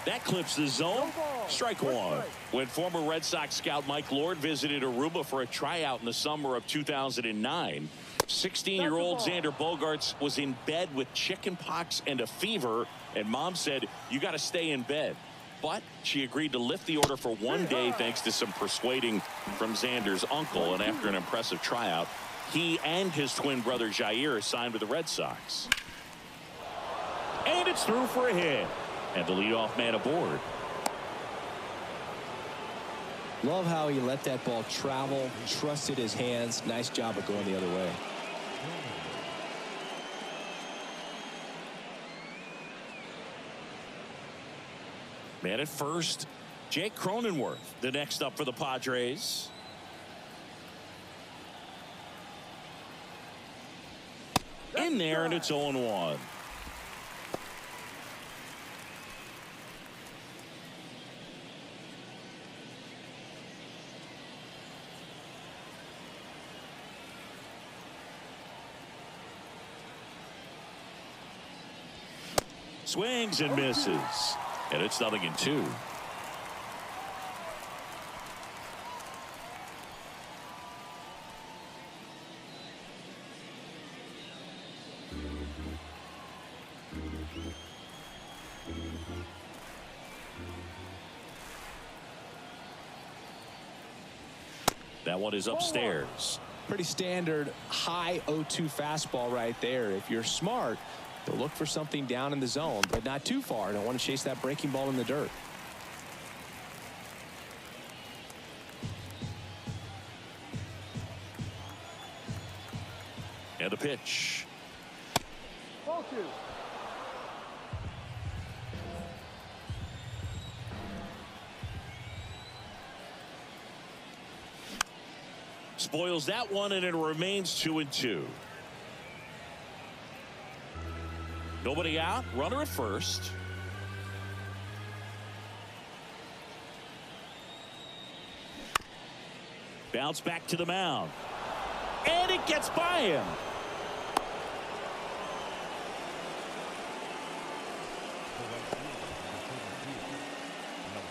That clips the zone. Strike one. When former Red Sox scout Mike Lord visited Aruba for a tryout in the summer of 2009, 16-year-old Xander Bogaerts was in bed with chicken pox and a fever, and mom said, "You got to stay in bed." But she agreed to lift the order for 1 day thanks to some persuading from Xander's uncle. And after an impressive tryout, he and his twin brother Jair signed with the Red Sox. And it's through for a hit. And the leadoff man aboard. Love how he let that ball travel, trusted his hands. Nice job of going the other way. Man at first, Jake Cronenworth, the next up for the Padres. In there, and it's 0-1. Swings and misses. And it's 0-2. That one is upstairs. Pretty standard high 0-2 fastball right there. If you're smart, they'll look for something down in the zone, but not too far. Don't want to chase that breaking ball in the dirt. And a pitch. Ball two. Spoils that one, and it remains 2-2. Nobody out. Runner at first. Bounce back to the mound. And it gets by him.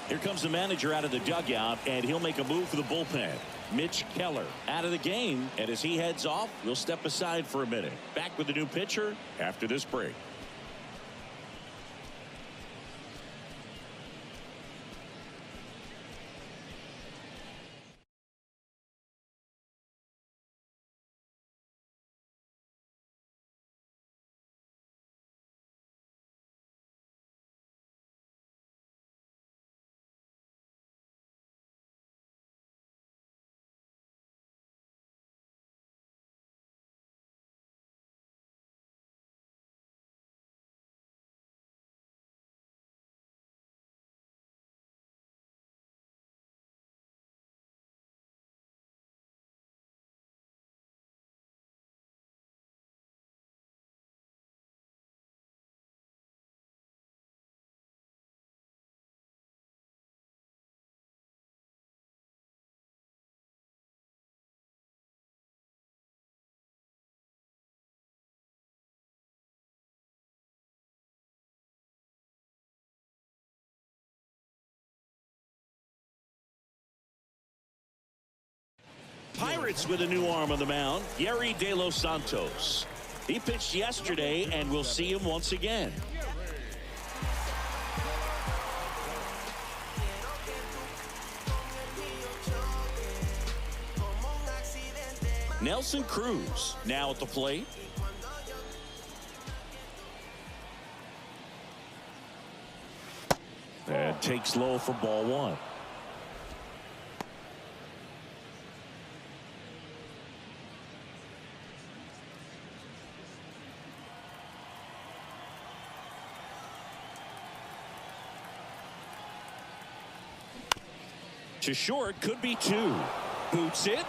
Here comes the manager out of the dugout, and he'll make a move for the bullpen. Mitch Keller out of the game, and as he heads off, we'll step aside for a minute. Back with the new pitcher after this break. Pirates with a new arm on the mound, Yerry De Los Santos. He pitched yesterday, and we'll see him once again. Nelson Cruz now at the plate. And takes low for ball one. To short, could be two. Boots it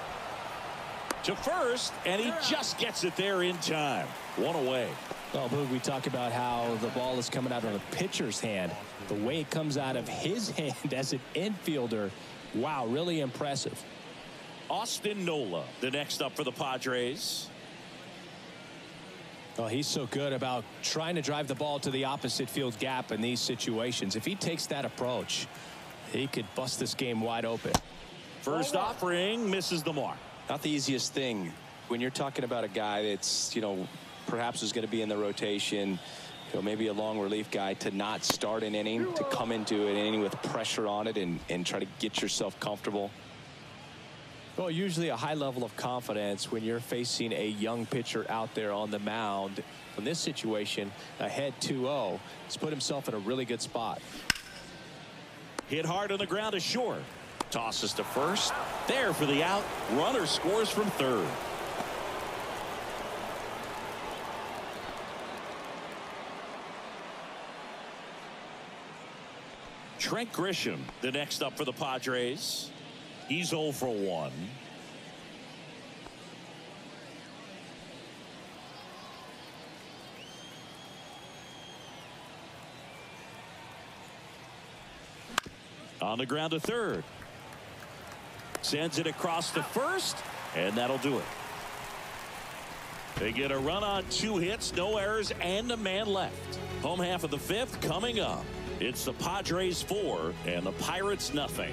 to first, and he just gets it there in time. One away. Well, Boog, we talk about how the ball is coming out of a pitcher's hand. The way it comes out of his hand as an infielder, wow, really impressive. Austin Nola, the next up for the Padres. Well, he's so good about trying to drive the ball to the opposite field gap in these situations. If he takes that approach, he could bust this game wide open. First offering misses the mark. Not the easiest thing when you're talking about a guy that's, perhaps is going to be in the rotation, maybe a long relief guy, to not start an inning, to come into an inning with pressure on it and try to get yourself comfortable. Well, usually a high level of confidence when you're facing a young pitcher out there on the mound. In this situation, ahead 2-0, he's put himself in a really good spot. Hit hard on the ground to short. Tosses to first. There for the out. Runner scores from third. Trent Grisham, the next up for the Padres. He's 0 for 1. On the ground to third. Sends it across to first, and that'll do it. They get a run on 2 hits, no errors, and a man left. Home half of the 5th coming up. It's the Padres 4 and the Pirates nothing.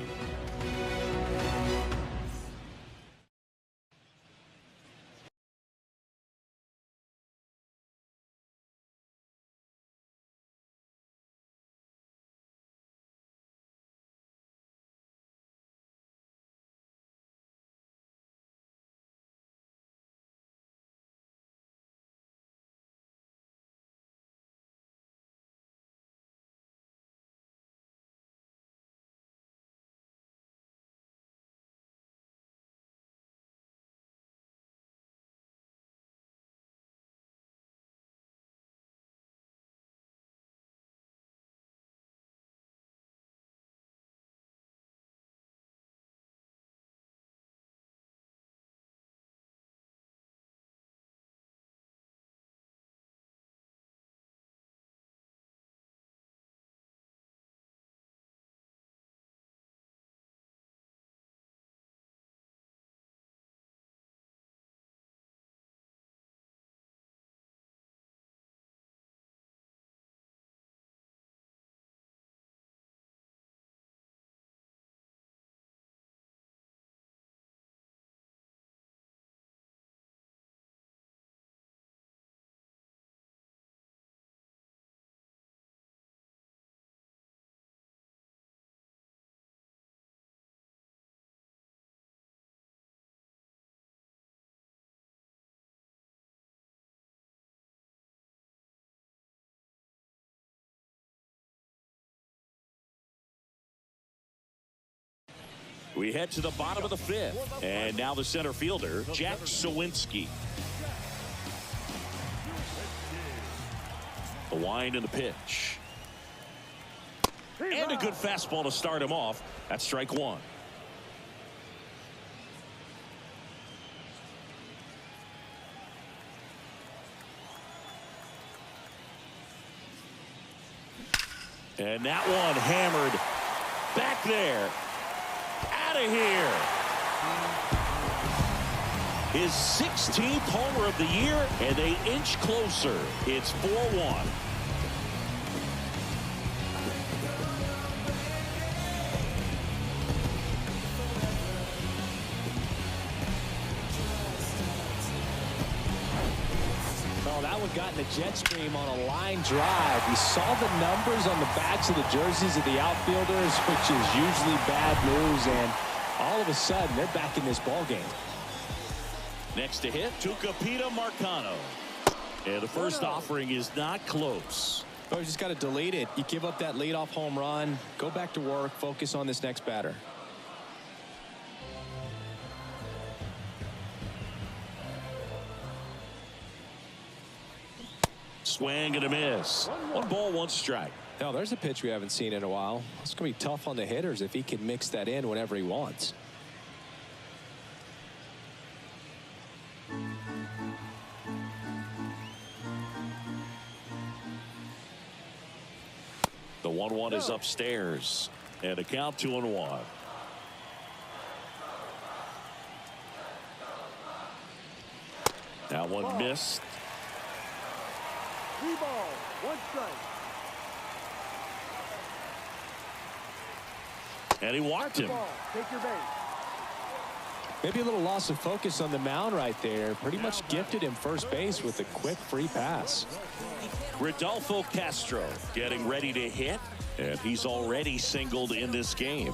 We head to the bottom of the 5th. And now the center fielder, Jack Sawinski. The wind and the pitch. And a good fastball to start him off. That's strike 1. And that one hammered back there. Out of here. His 16th homer of the year, and they inch closer. It's 4-1. That one got in the jet stream on a line drive. You saw the numbers on the backs of the jerseys of the outfielders, which is usually bad news, and all of a sudden they're back in this ball game. Next to hit, Tucupita Marcano. And the first offering is not close. Oh, you just got to delete it. You give up that leadoff home run, go back to work, focus on this next batter. Swing and a miss. 1 ball, 1 strike. Now there's a pitch we haven't seen in a while. It's going to be tough on the hitters if he can mix that in whenever he wants. The 1-1 is upstairs. And a count 2-1. That one missed. 3 balls, 1 strike. And he walked him. Ball. Take your base. Maybe a little loss of focus on the mound right there. Pretty much gifted him first base with a quick free pass. Rodolfo Castro getting ready to hit, and he's already singled in this game.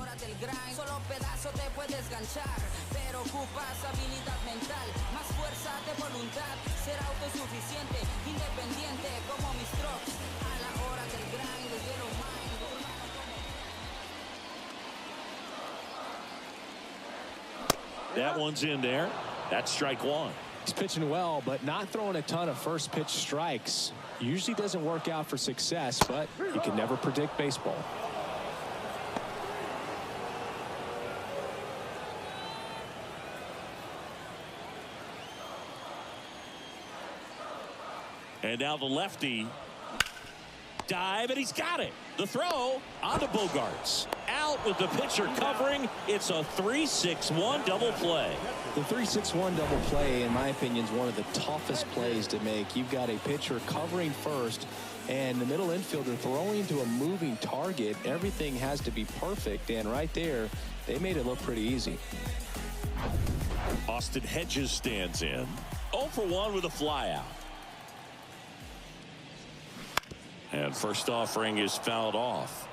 That one's in there. That's strike 1. He's pitching well, but not throwing a ton of first pitch strikes. Usually doesn't work out for success, but you can never predict baseball. And now the lefty. Dive, and he's got it. The throw onto Bogaerts. Out with the pitcher covering. It's a 3-6-1 double play. The 3-6-1 double play, in my opinion, is one of the toughest plays to make. You've got a pitcher covering first, and the middle infielder throwing to a moving target. Everything has to be perfect, and right there, they made it look pretty easy. Austin Hedges stands in. 0 for 1 with a flyout. And first offering is fouled off.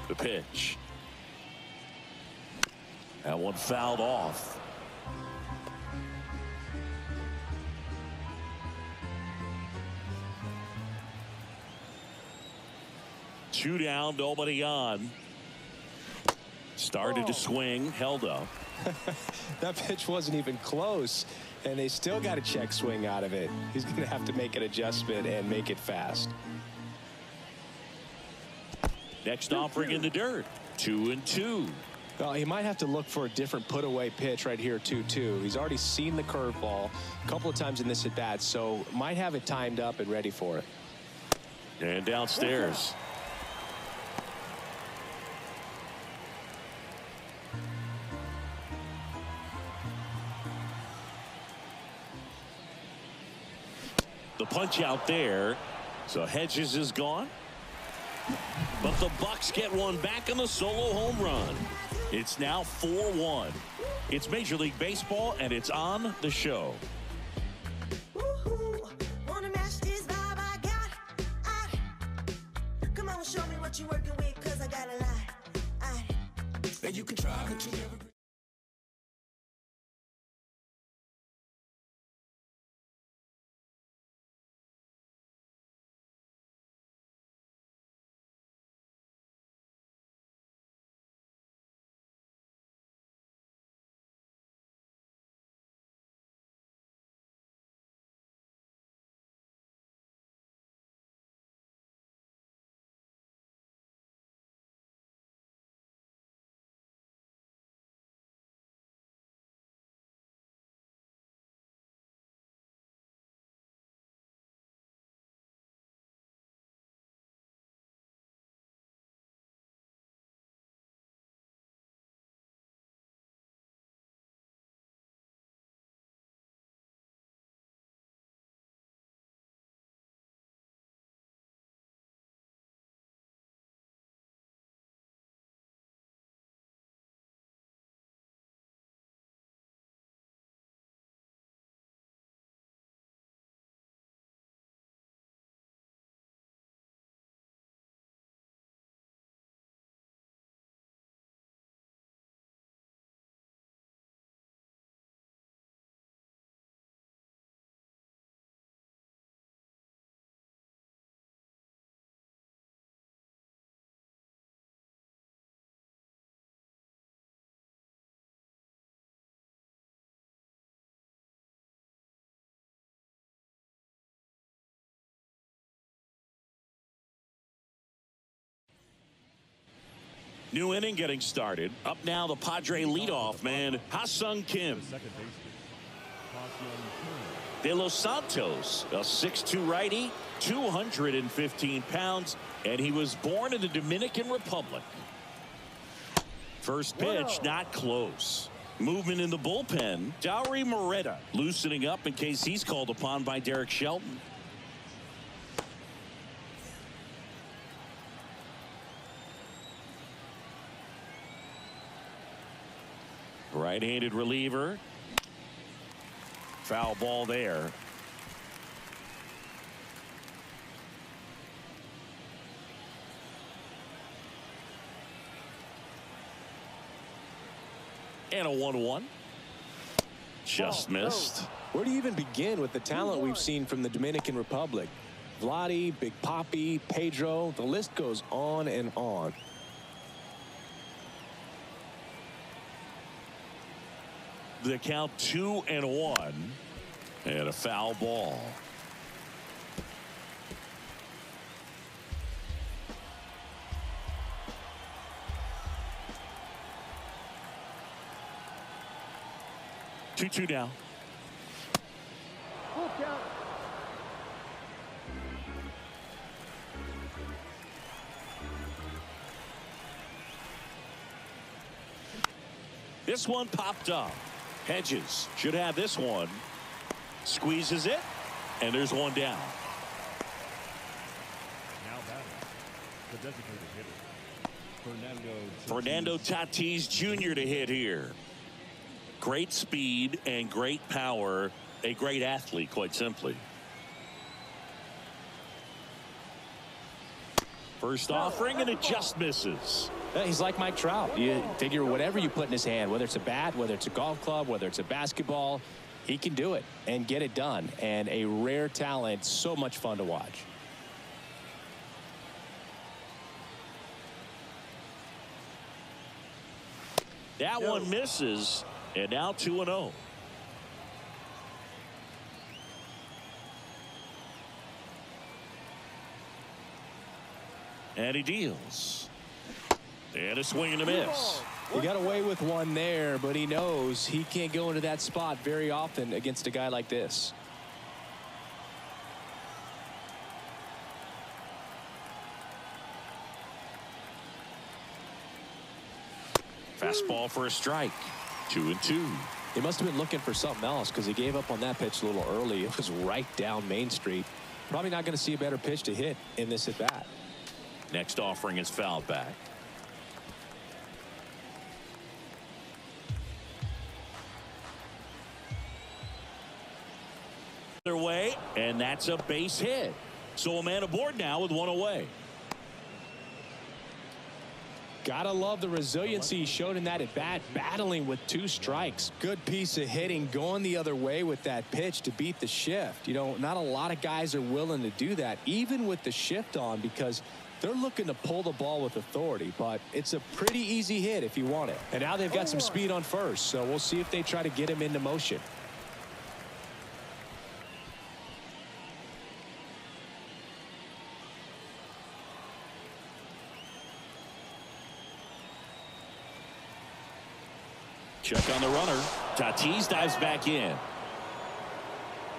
The pitch. That one fouled off. Two down, nobody on. Started to swing, held up. That pitch wasn't even close, and they still got a check swing out of it. He's going to have to make an adjustment and make it fast. Next offering in the dirt. 2-2. Well, he might have to look for a different put-away pitch right here, 2-2. He's already seen the curveball a couple of times in this at-bat, so might have it timed up and ready for it. And downstairs. The punch out there. So Hedges is gone. But the Bucks get one back on the solo home run. It's now 4-1. It's Major League Baseball, and it's on the show. Wanna match this vibe I got? Come on, show me what you're working with, 'cause I got a lot. And you can try, but you never New inning getting started. Up now, the Padre leadoff man, Ha-Sung Kim. Second baseman, Ha-Sung De Los Santos, a 6'2 righty, 215 pounds, and he was born in the Dominican Republic. First pitch, not close. Movement in the bullpen. Dowry Moretta loosening up in case he's called upon by Derek Shelton. Right-handed reliever. Foul ball there. And a 1-1. Just missed. Where do you even begin with the talent we've seen from the Dominican Republic? Vladdy, Big Papi, Pedro, the list goes on and on. The count 2-1. And a foul ball. Two down. Full count. This one popped up. Hedges should have this one. Squeezes it, and there's one down. Now batting, the designated hitter, Fernando Tatis Jr. to hit here. Great speed and great power. A great athlete, quite simply. First offering, and it just misses. He's like Mike Trout. You figure whatever you put in his hand, whether it's a bat, whether it's a golf club, whether it's a basketball, he can do it and get it done. And a rare talent, so much fun to watch. That one misses, and now 2-0. And he deals. And a swing and a miss. He got away with one there, but he knows he can't go into that spot very often against a guy like this. Fastball for a strike. 2-2. He must have been looking for something else because he gave up on that pitch a little early. It was right down Main Street. Probably not going to see a better pitch to hit in this at bat. Next offering is fouled back. Their way, and that's a base hit. So a man aboard now with one away. Gotta love the resiliency he showed in that at bat, battling with 2 strikes. Good piece of hitting, going the other way with that pitch to beat the shift. You know, not a lot of guys are willing to do that, even with the shift on, because they're looking to pull the ball with authority, but it's a pretty easy hit if you want it. And now they've got some speed on first, so we'll see if they try to get him into motion. Check on the runner. Tatis dives back in.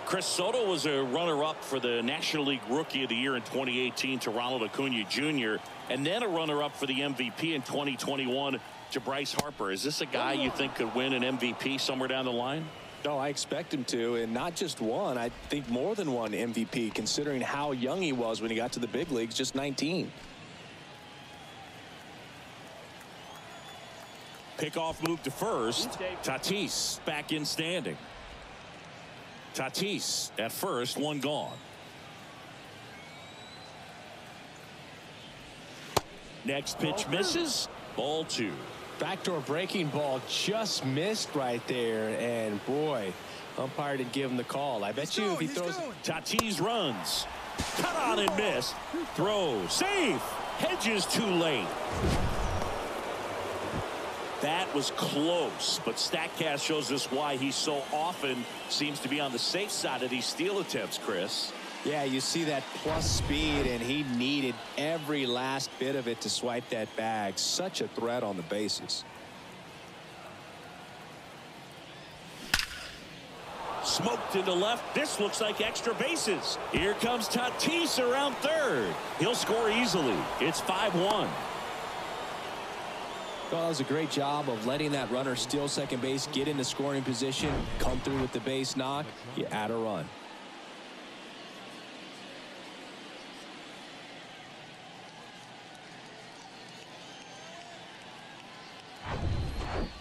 Chris Soto was a runner-up for the National League Rookie of the Year in 2018 to Ronald Acuna Jr. and then a runner-up for the MVP in 2021 to Bryce Harper. Is this a guy you think could win an MVP somewhere down the line? No, I expect him to, and not just one. I think more than one MVP, considering how young he was when he got to the big leagues, just 19. Pickoff move to first. Tatis back in standing. Tatis at first, one gone. Next pitch misses. Ball 2. Backdoor breaking ball just missed right there, and boy, umpire didn't give him the call. I bet you if he throws. Tatis runs. Cut on and miss. Throw. Safe. Hedges too late. That was close, but StatCast shows us why he so often seems to be on the safe side of these steal attempts, Chris. Yeah, you see that plus speed, and he needed every last bit of it to swipe that bag. Such a threat on the bases. Smoked into left. This looks like extra bases. Here comes Tatis around third. He'll score easily. It's 5-1. Well, that was a great job of letting that runner steal second base, get into scoring position, come through with the base knock. You add a run.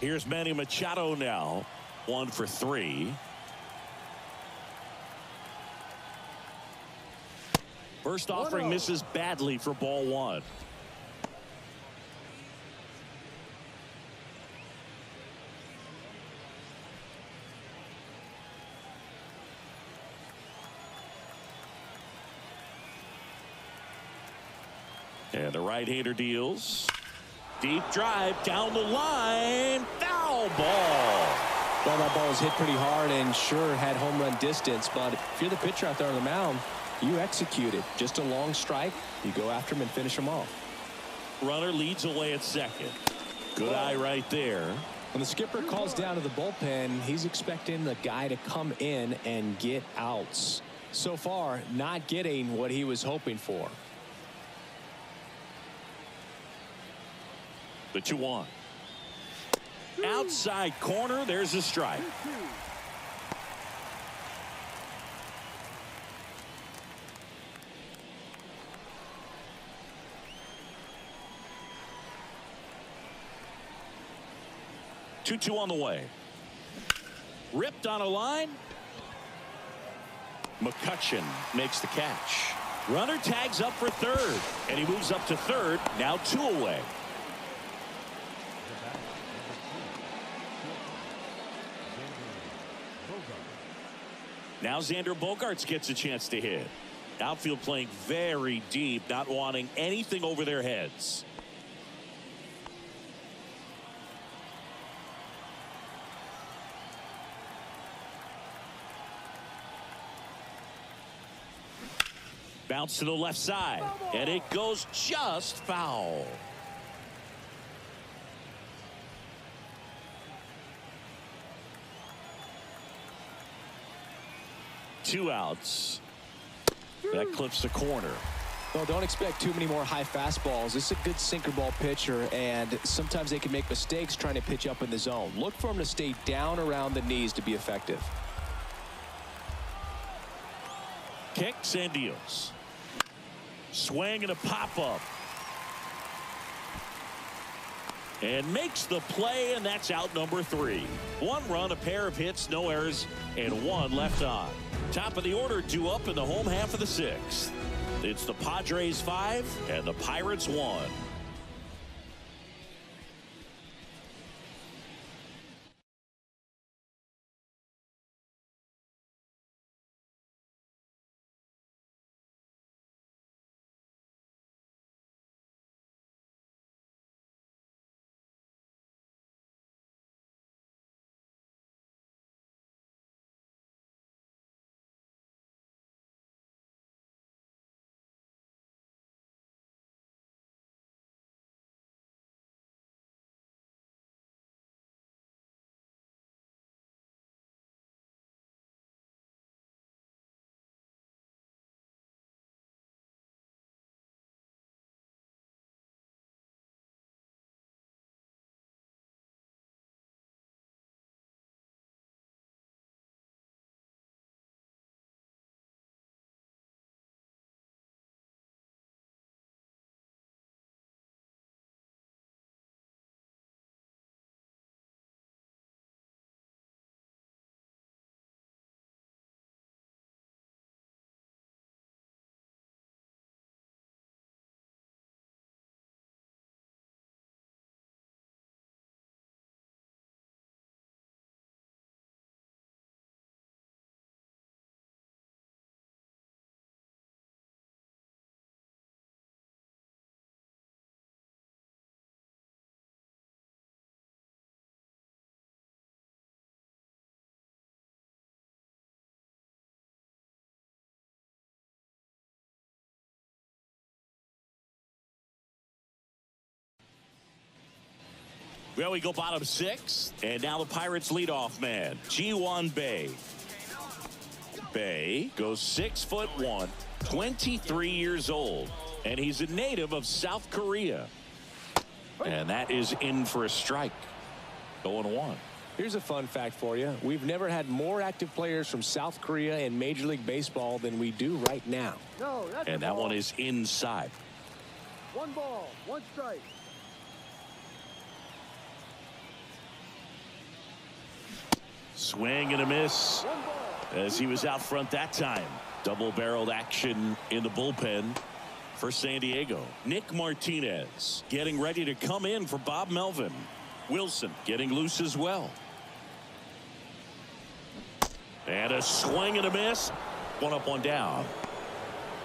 Here's Manny Machado now. 1 for 3. First offering misses badly for ball 1. And the right-hander deals. Deep drive down the line. Foul ball. Well, that ball was hit pretty hard and sure had home run distance, but if you're the pitcher out there on the mound, you execute it. Just a long strike. You go after him and finish him off. Runner leads away at second. Good eye right there. When the skipper calls down to the bullpen, he's expecting the guy to come in and get outs. So far, not getting what he was hoping for. The 2-1. Outside corner. There's a strike. Two on the way. Ripped on a line. McCutcheon makes the catch. Runner tags up for third, and he moves up to third. Now 2 away. Now Xander Bogaerts gets a chance to hit. Outfield playing very deep, not wanting anything over their heads. Bounce to the left side, and it goes just foul. Two outs. That clips the corner. Well, don't expect too many more high fastballs. This is a good sinker ball pitcher, and sometimes they can make mistakes trying to pitch up in the zone. Look for him to stay down around the knees to be effective. Kicks and deals. Swing and a pop-up. And makes the play, and that's out number 3. 1 run, a pair of hits, no errors, and 1 left on. Top of the order due up in the home half of the 6th. It's the Padres 5 and the Pirates 1. Well, we go bottom 6, and now the Pirates leadoff man, Ji-Hwan Bae. Bae goes 6'1", 23 years old, and he's a native of South Korea. And that is in for a strike. 0-1. Here's a fun fact for you. We've never had more active players from South Korea in Major League Baseball than we do right now. No, that's and that one is inside. 1 ball, 1 strike. Swing and a miss as he was out front that time. Double-barreled action in the bullpen for San Diego. Nick Martinez getting ready to come in for Bob Melvin. Wilson getting loose as well. And a swing and a miss. 1 up, 1 down.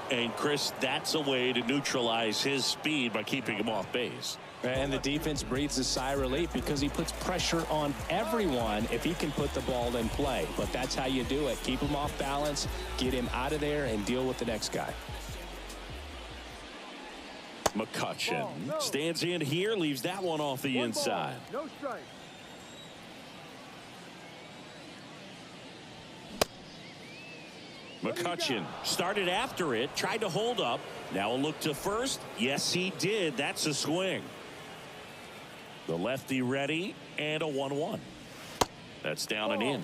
And Chris, that's a way to neutralize his speed by keeping him off base. And the defense breathes a sigh of relief because he puts pressure on everyone if he can put the ball in play. But that's how you do it. Keep him off balance, get him out of there, and deal with the next guy. McCutchen stands in here, leaves that one off the inside. No strike. McCutchen started after it, tried to hold up. Now a look to first. Yes, he did. That's a swing. The lefty ready, and a 1-1. That's down and in.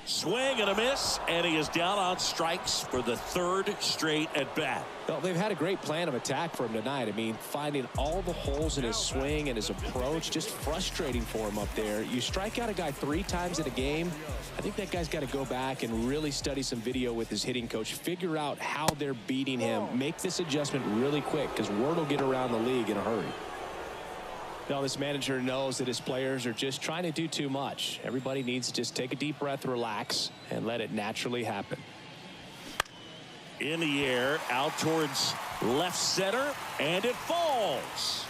Swing and a miss, and he is down on strikes for the 3rd straight at bat. Well, they've had a great plan of attack for him tonight. I mean, finding all the holes in his swing and his approach, just frustrating for him up there. You strike out a guy 3 times in a game. I think that guy's got to go back and really study some video with his hitting coach, figure out how they're beating him, make this adjustment really quick because word will get around the league in a hurry. Now, this manager knows that his players are just trying to do too much. Everybody needs to just take a deep breath, relax, and let it naturally happen. In the air, out towards left center, and it falls.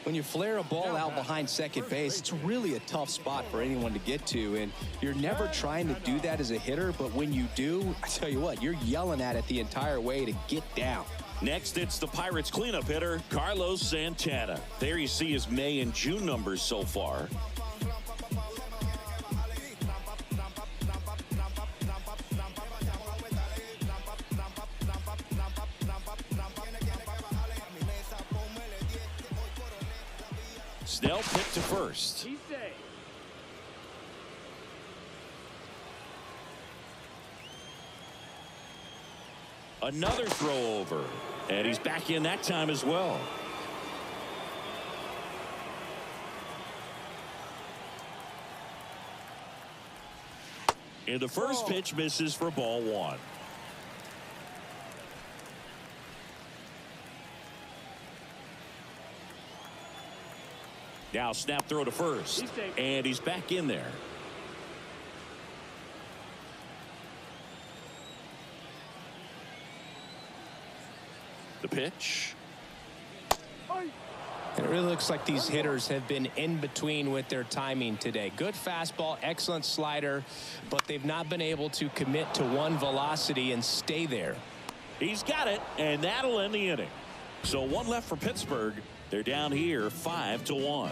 When you flare a ball out behind second base, it's really a tough spot for anyone to get to, and you're never trying to do that as a hitter, but when you do, I tell you what, you're yelling at it the entire way to get down. Next, it's the Pirates cleanup hitter, Carlos Santana. There you see his May and June numbers so far. Snell picked to first. Another throw over, and he's back in that time as well. And the first pitch misses for ball 1. Now snap throw to first, and he's back in there. The pitch. And it really looks like these hitters have been in between with their timing today. Good fastball, excellent slider, but they've not been able to commit to one velocity and stay there. He's got it, and that'll end the inning. So 1 left for Pittsburgh. They're down here 5-1.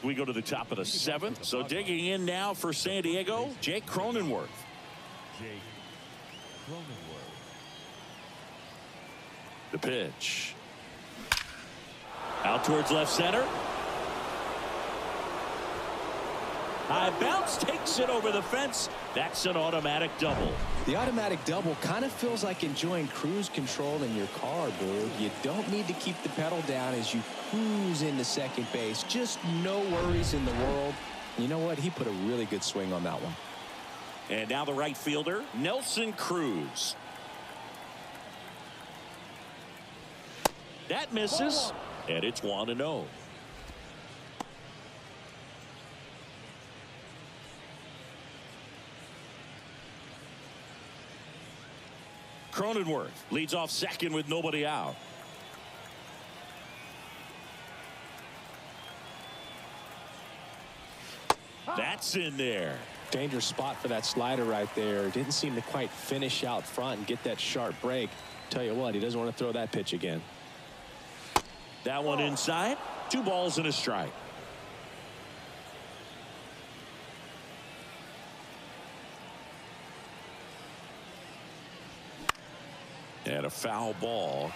We go to the top of the 7th. So digging in now for San Diego, Jake Cronenworth. Jake Cronenworth. The pitch. Out towards left center. High bounce takes it over the fence. That's an automatic double. The automatic double kind of feels like enjoying cruise control in your car, Boo. You don't need to keep the pedal down as you cruise into second base. Just no worries in the world. You know what? He put a really good swing on that one. And now the right fielder, Nelson Cruz. That misses, and it's 1-0. Cronenworth leads off second with nobody out. That's in there. Dangerous spot for that slider right there. Didn't seem to quite finish out front and get that sharp break. Tell you what, he doesn't want to throw that pitch again. That one inside. 2 balls and a strike. And a foul ball.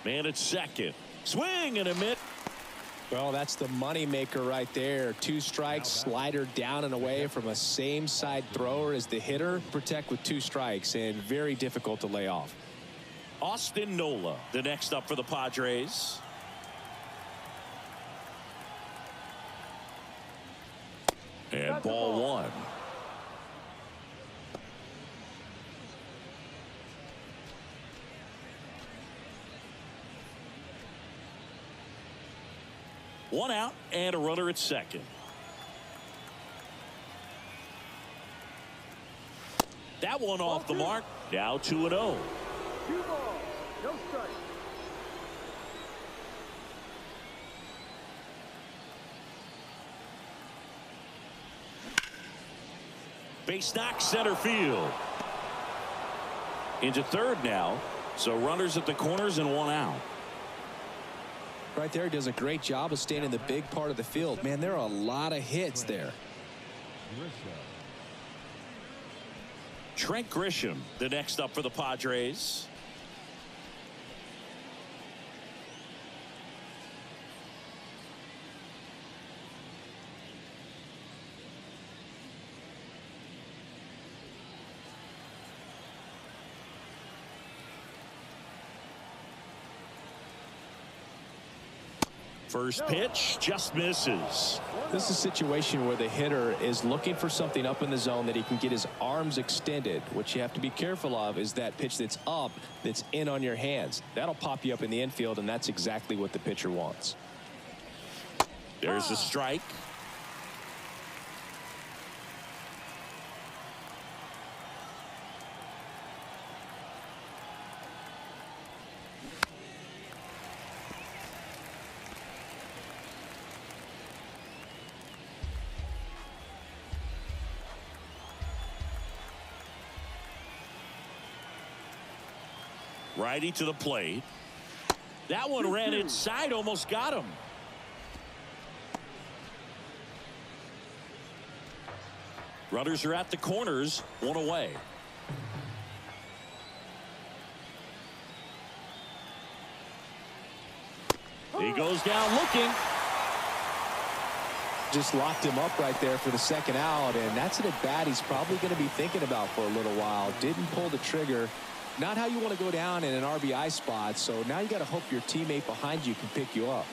Man at second. Swing and a miss. Well, that's the money maker right there. 2 strikes, slider down and away from a same side thrower as the hitter. Protect with 2 strikes and very difficult to lay off. Austin Nola, the next up for the Padres. And ball 1. One out and a runner at second. That one off the mark. Now 2-0. 2 balls, no strike. Base knock center field. Into third now. So runners at the corners and 1 out. Right there, does a great job of staying in the big part of the field. Man, there are a lot of hits there. Trent Grisham, the next up for the Padres. First pitch just misses. This is a situation where the hitter is looking for something up in the zone that he can get his arms extended. What you have to be careful of is that pitch that's up, that's in on your hands. That'll pop you up in the infield, and that's exactly what the pitcher wants. There's a strike. Righty to the plate. That one ran inside, almost got him. Runners are at the corners, 1 away. He goes down looking. Just locked him up right there for the second out, and that's an at-bat he's probably going to be thinking about for a little while. Didn't pull the trigger. Not how you want to go down in an RBI spot, so now you got to hope your teammate behind you can pick you up.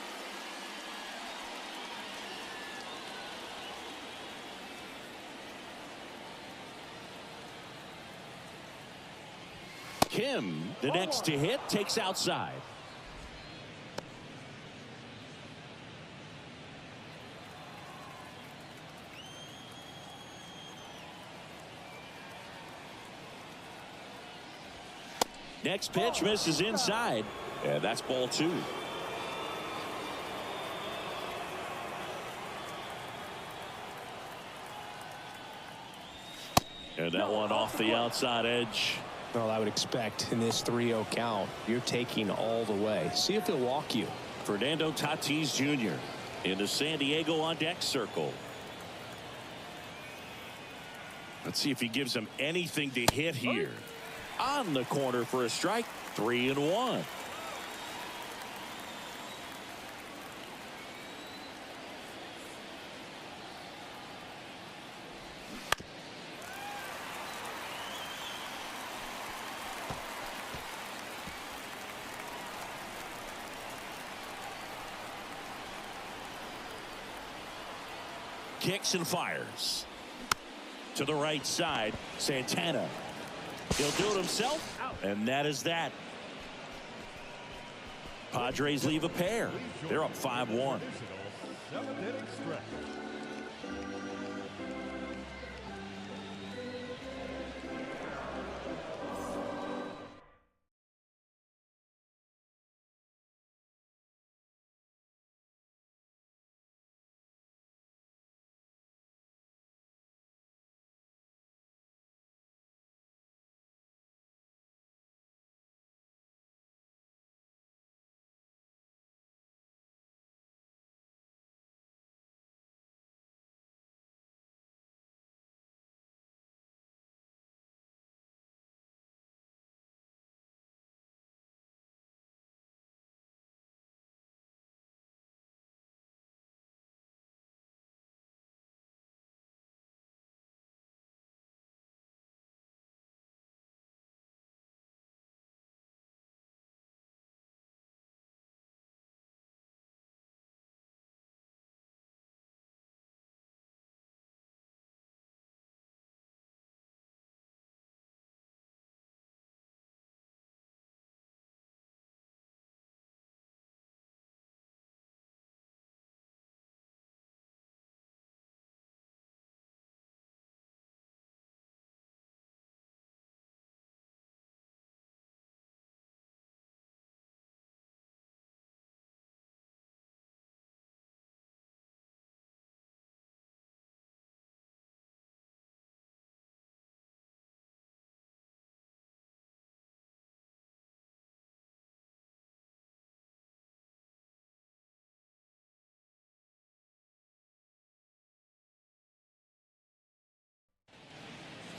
Kim, the next to hit, takes outside. Next pitch misses inside. And that's ball 2. And that one off the outside edge. Well, I would expect in this 3-0 count, you're taking all the way. See if he'll walk you. Fernando Tatis Jr. in the San Diego on deck circle. Let's see if he gives him anything to hit here. On the corner for a strike. 3-1. Kicks and fires to the right side. Santana, he'll do it himself, and that is that. Padres leave a pair. They're up 5-1. 7th-inning stretch.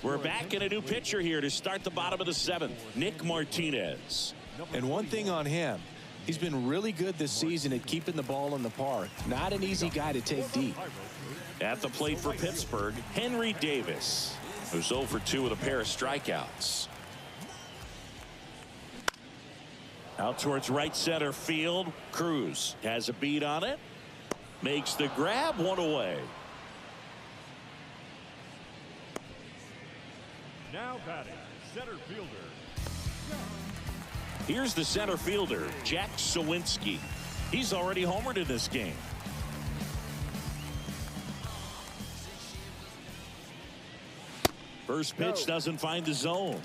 We're back in a new pitcher here to start the bottom of the 7th. Nick Martinez. And one thing on him, he's been really good this season at keeping the ball in the park. Not an easy guy to take deep. At the plate for Pittsburgh, Henry Davis, who's 0 for 2 with a pair of strikeouts. Out towards right center field. Cruz has a beat on it. Makes the grab, one away. Now batting, center fielder. Here's the center fielder, Jack Sawinski. He's already homered in this game. First pitch doesn't find the zone.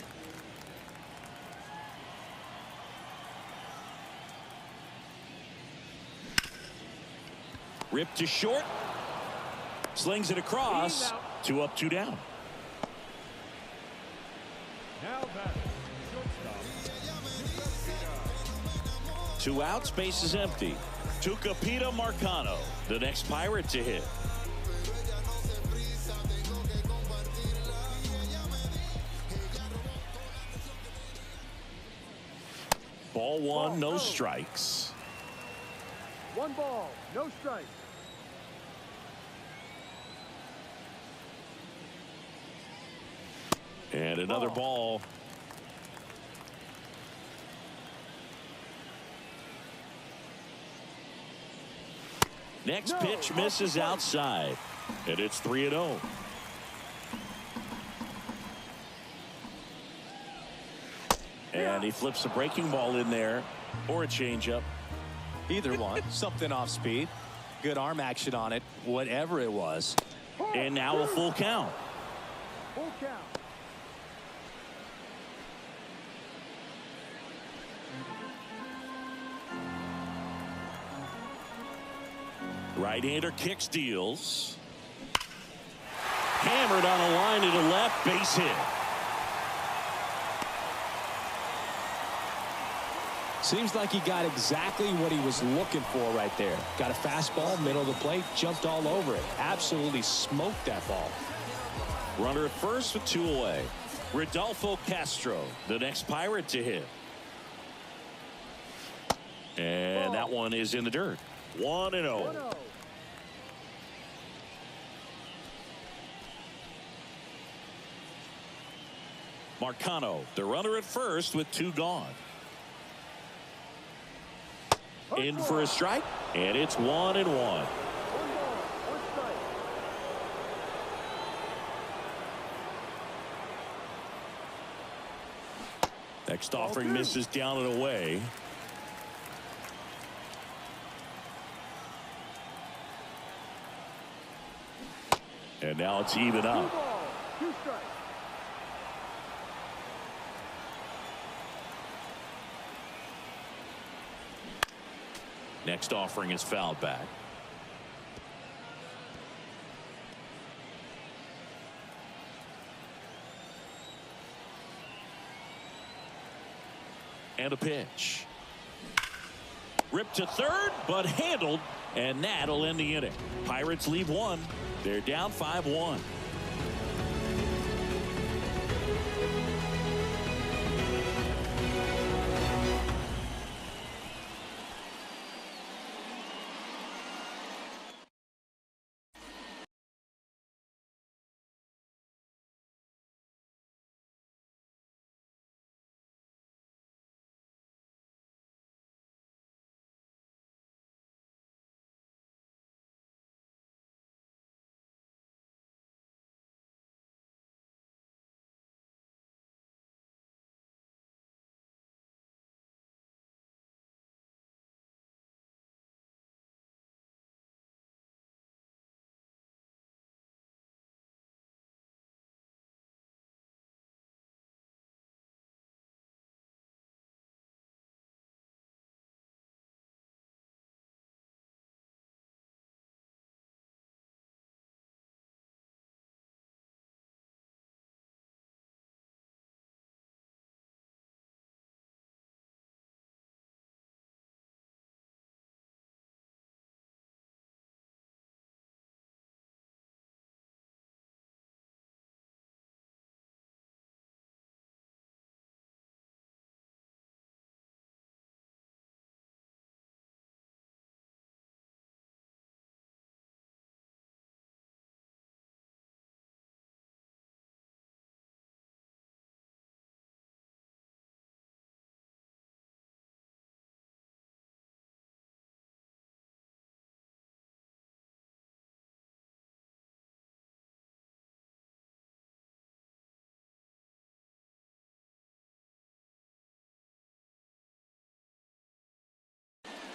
Ripped to short. Slings it across. 2 up, 2 down. Now batting, shortstop. 2 outs, base is empty. Tucupita Marcano, the next Pirate to hit. Ball 1, no strikes. 1 ball, no strikes. And another ball. Next pitch misses outside. And it's 3-0. And he flips a breaking ball in there, or a changeup. Either one. Something off speed. Good arm action on it. Whatever it was. And now a full count. Full count. Right-hander kicks, deals. Hit hammered on a line to the left, base hit. Seems like he got exactly what he was looking for right there. Got a fastball, middle of the plate, jumped all over it. Absolutely smoked that ball. Runner at first with 2 away. Rodolfo Castro, the next Pirate to hit. And that one is in the dirt. 1-0. Marcano, the runner at first with 2 gone. In for a strike, and it's 1-1. Next offering misses down and away. And now it's even up. Next offering is fouled back. And a pitch. Ripped to third, but handled, and that'll end the inning. Pirates leave 1. They're down 5-1.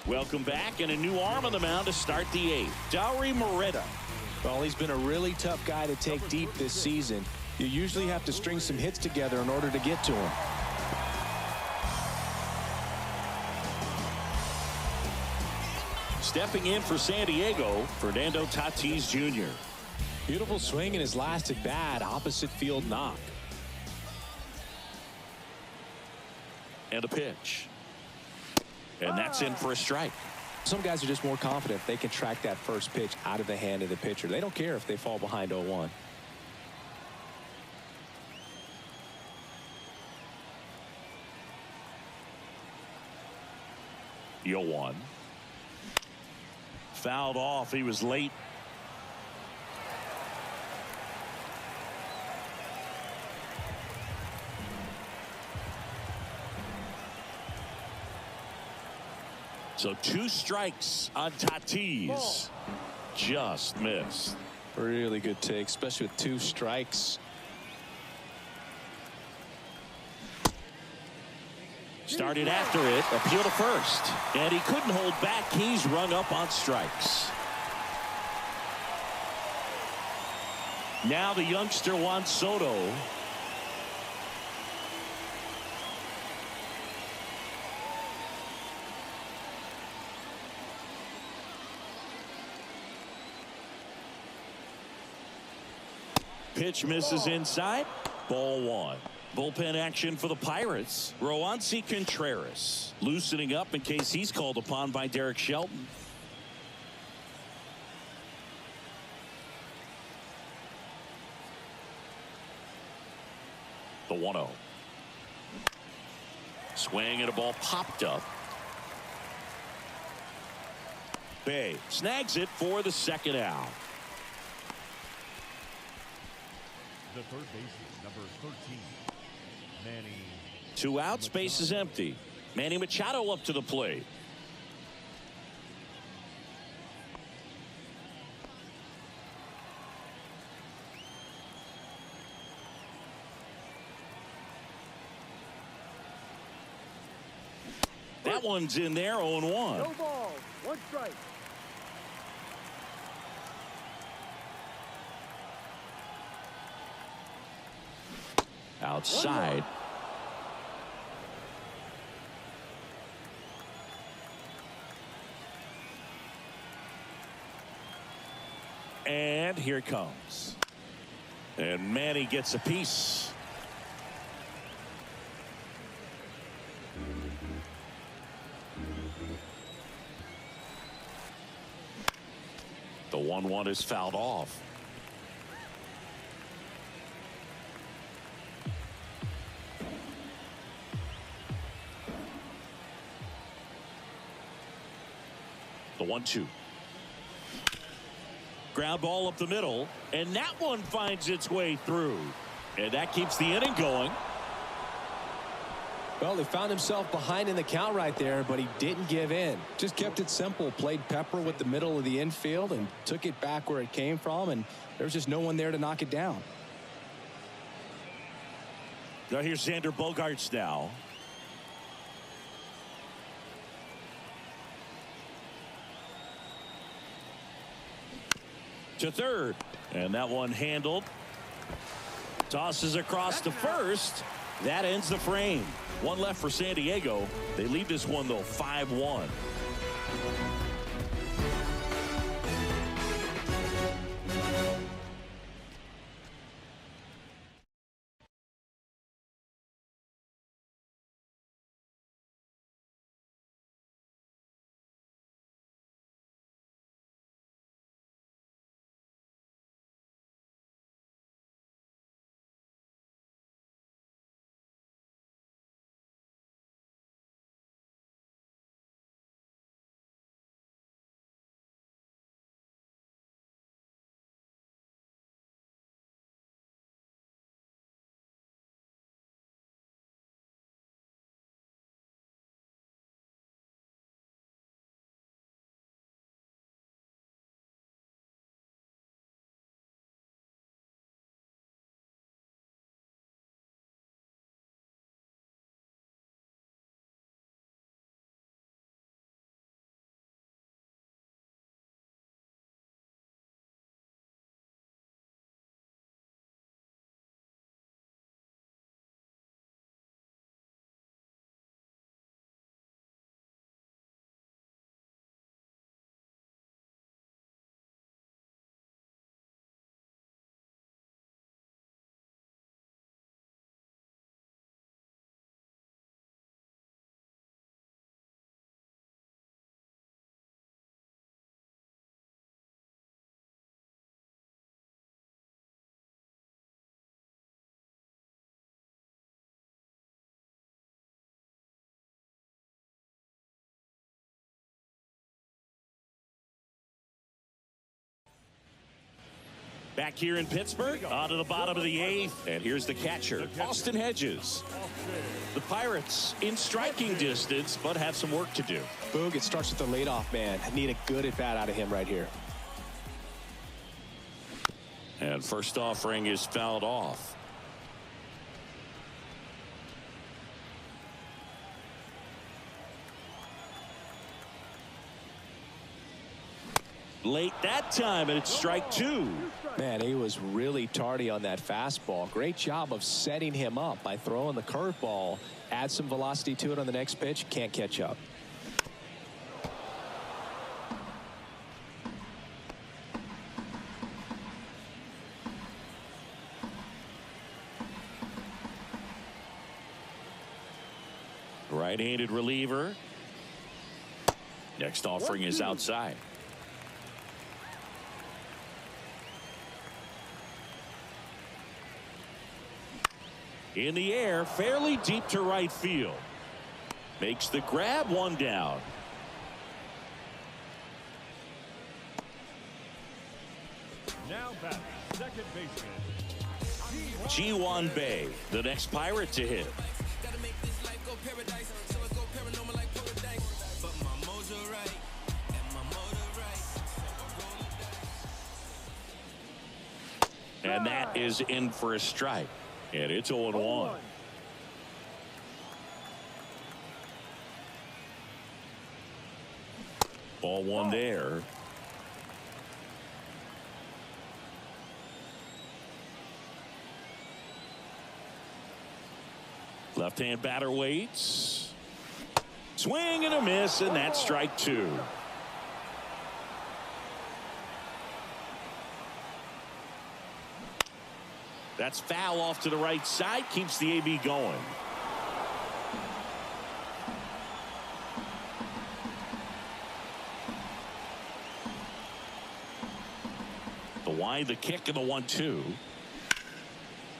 Welcome back, and a new arm on the mound to start the 8th. Dauri Moreta. Well, he's been a really tough guy to take deep this season. You usually have to string some hits together in order to get to him. Stepping in for San Diego, Fernando Tatis Jr. Beautiful swing in his last at bat, opposite field knock. And a pitch. And that's in for a strike. Some guys are just more confident if they can track that first pitch out of the hand of the pitcher. They don't care if they fall behind 0-1. 0-1. Fouled off. He was late. So 2 strikes on Tatis. Just missed. Really good take, especially with 2 strikes. Started after it, appeal to first. And he couldn't hold back. He's rung up on strikes. Now the youngster Juan Soto. pitch misses inside. Ball one. Bullpen action for the Pirates. Roansy Contreras loosening up in case he's called upon by Derek Shelton. The 1-0. Swing and a ball popped up. Bay snags it for the second out. The third baseman, number 13, Manny. 2 outs, base is empty. Manny Machado up to the plate. That one's in there, 0-1. No balls, 1 strike. Outside. And here it comes. And Manny gets a piece. The 1-1 is fouled off. The 1-2. Ground ball up the middle, and that one finds its way through. And that keeps the inning going. Well, he found himself behind in the count right there, but he didn't give in. Just kept it simple. Played pepper with the middle of the infield and took it back where it came from, and there was just no one there to knock it down. Now here's Xander Bogaerts now. To third, and that one handled. Tosses across to first. That ends the frame. One left for San Diego. They lead this one though 5-1. Back here in Pittsburgh, on to the bottom of the 8th. And here's the catcher, Austin Hedges. The Pirates in striking distance, but have some work to do. Boog, it starts with the leadoff man. I need a good at-bat out of him right here. And first offering is fouled off. Late that time, and it's strike 2. Man, he was really tardy on that fastball. Great job of setting him up by throwing the curveball. Add some velocity to it on the next pitch. Can't catch up. Right-handed reliever. Next offering is outside. In the air, fairly deep to right field. Makes the grab, one down. Now batting, second baseman. Ji-Hwan Bae, the next Pirate to hit. And that is in for a strike. And it's 0-1. Ball one there. Left-hand batter waits. Swing and a miss, and that's strike two. That's foul off to the right side. Keeps the AB going. The wind, the kick, and the 1-2.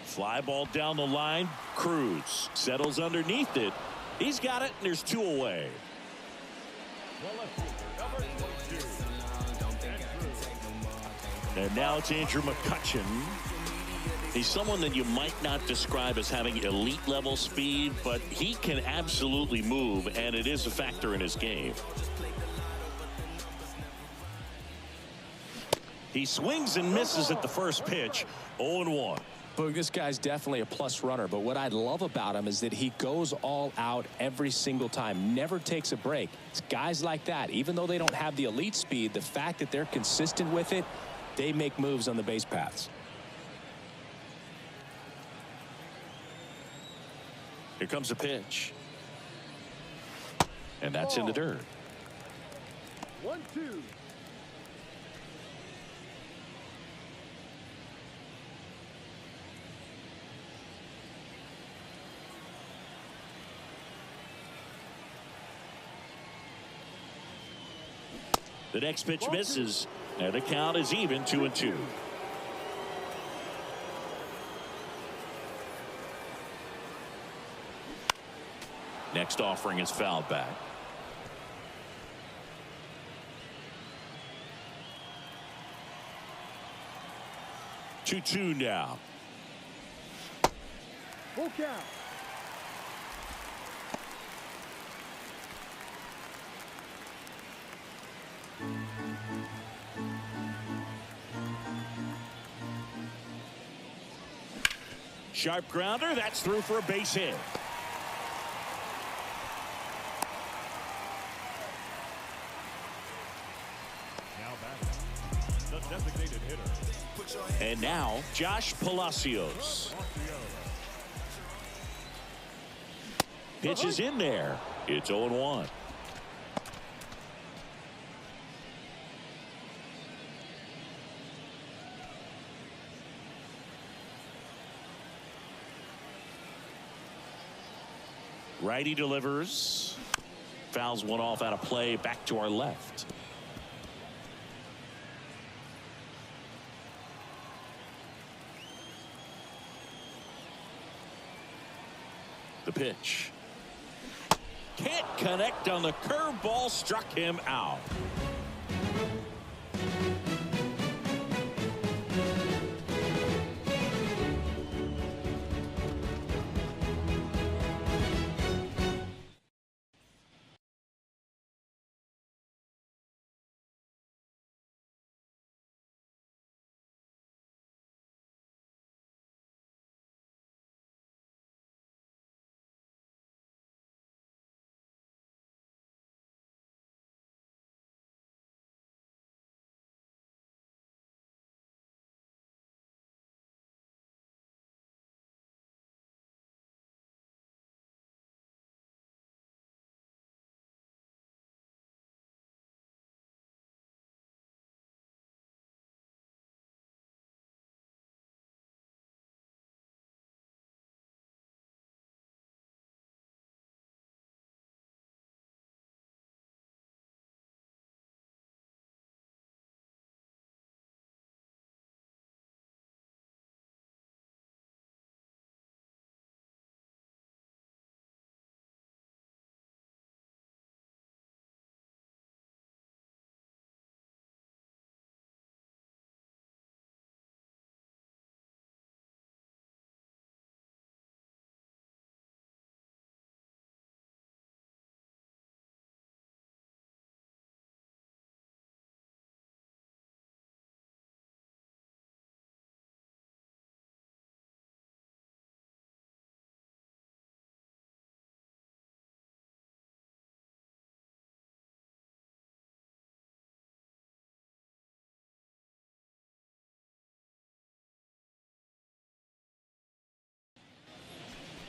Fly ball down the line. Cruz settles underneath it. He's got it, and there's two away. And now it's Andrew McCutchen. He's someone that you might not describe as having elite level speed, but he can absolutely move, and it is a factor in his game. He swings and misses at the first pitch. 0-1. Boog, this guy's definitely a plus runner, but what I love about him is that he goes all out every single time, never takes a break. It's guys like that, even though they don't have the elite speed, the fact that they're consistent with it, they make moves on the base paths. Here comes a pitch. And that's in the dirt. 1-2. The next pitch misses, and the count is even, 2-2. Next offering is fouled back. Two now. Full count. Sharp grounder. That's through for a base hit. Now batting, the designated hitter. And now Josh Palacios. Pitch is in there. It's 0-1. Righty delivers. Fouls one off out of play. Back to our left. The pitch. Can't connect on the curveball. Struck him out.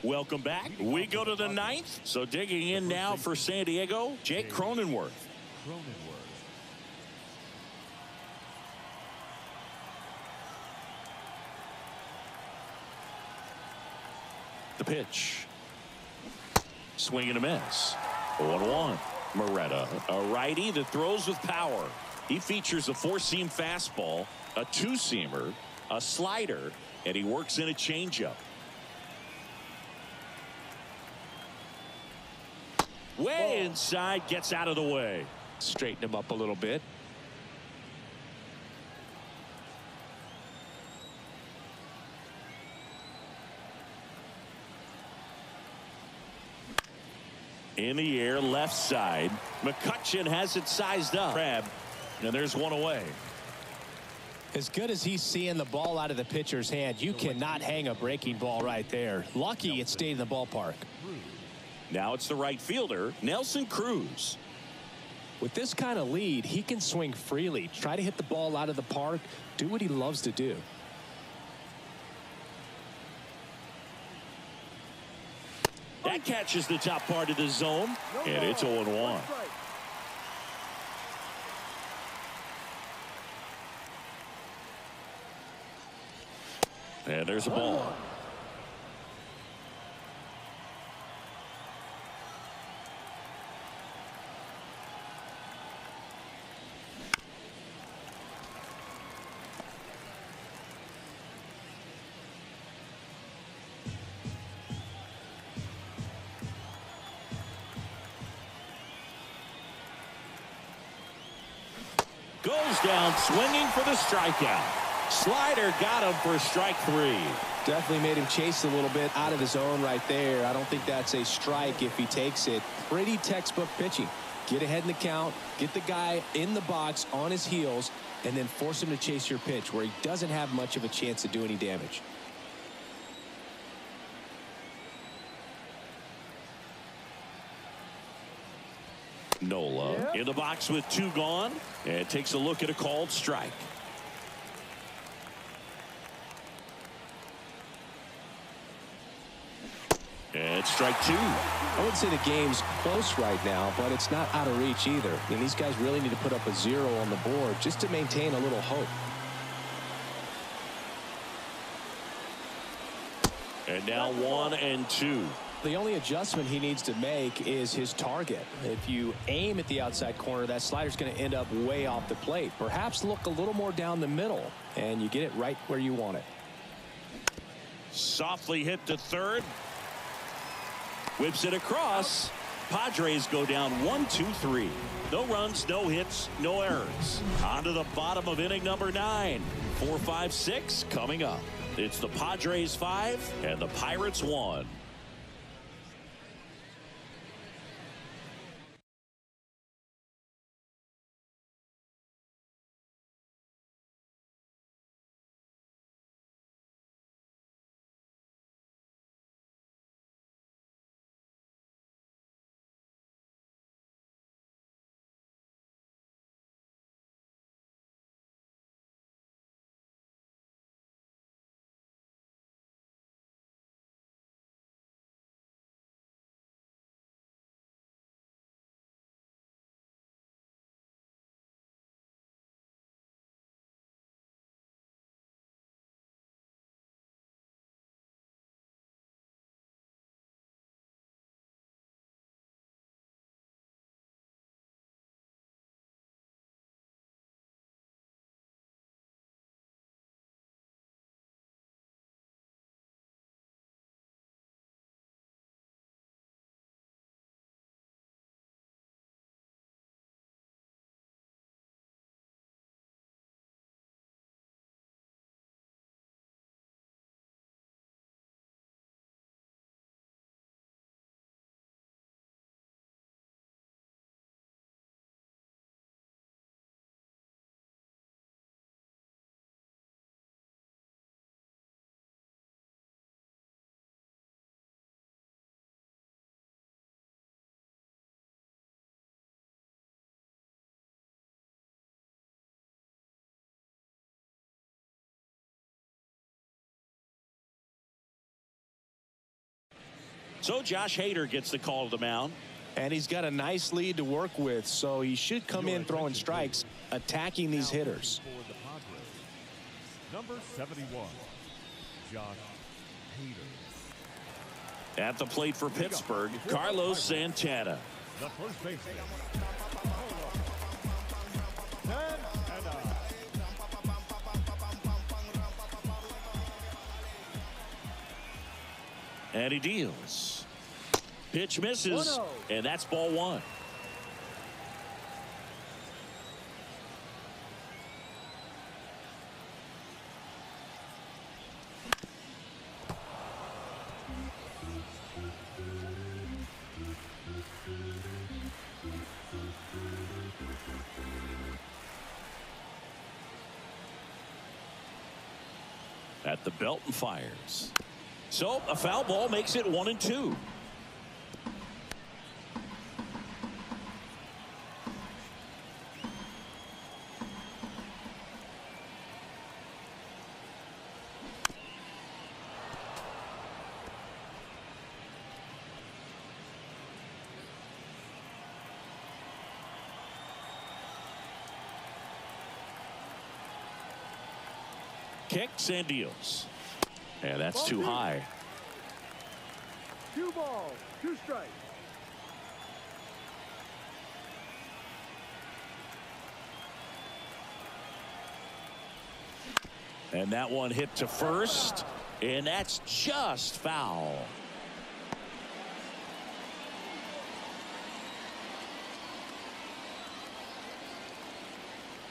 Welcome back. We go to the ninth. So digging in now for San Diego, Jake Cronenworth. The pitch. Swing and a miss. 0-1. Moretta, a righty that throws with power. He features a four-seam fastball, a two-seamer, a slider, and he works in a changeup. Way inside, gets out of the way. Straighten him up a little bit. In the air, left side. McCutchen has it sized up. Crab, and there's one away. As good as he's seeing the ball out of the pitcher's hand, you cannot hang a breaking ball right there. Lucky it stayed in the ballpark. Now it's the right fielder, Nelson Cruz. With this kind of lead, he can swing freely, try to hit the ball out of the park, do what he loves to do. That catches the top part of the zone, and it's 0-1. And there's a ball. Goes down swinging for the strikeout. Slider got him for strike 3. Definitely made him chase a little bit out of his zone right there. I don't think that's a strike if he takes it. Pretty textbook pitching. Get ahead in the count, get the guy in the box on his heels, and then force him to chase your pitch where he doesn't have much of a chance to do any damage. Nola in the box with 2 gone, and takes a look at a called strike. And strike 2. I wouldn't say the game's close right now, but it's not out of reach either. And these guys really need to put up a 0 on the board just to maintain a little hope. And now 1-2. The only adjustment he needs to make is his target. If you aim at the outside corner, that slider's going to end up way off the plate. Perhaps look a little more down the middle, and you get it right where you want it. Softly hit to third. Whips it across. Padres go down 1-2-3. No runs, no hits, no errors. On to the bottom of inning number 9. 4-5-6 coming up. It's the Padres 5 and the Pirates 1. So Josh Hader gets the call to the mound. And he's got a nice lead to work with, so he should come in throwing strikes, attacking these hitters. For the Padres, number 71, Josh Hader. At the plate for Pittsburgh, Carlos Santana. The first baseman. And he deals. Pitch misses, 1-0. and that's ball one. At the belt and fires. So a foul ball makes it 1-2. Kicks and deals. And that's too high. 2 balls, 2 strikes. And that one hit to first, and that's just foul.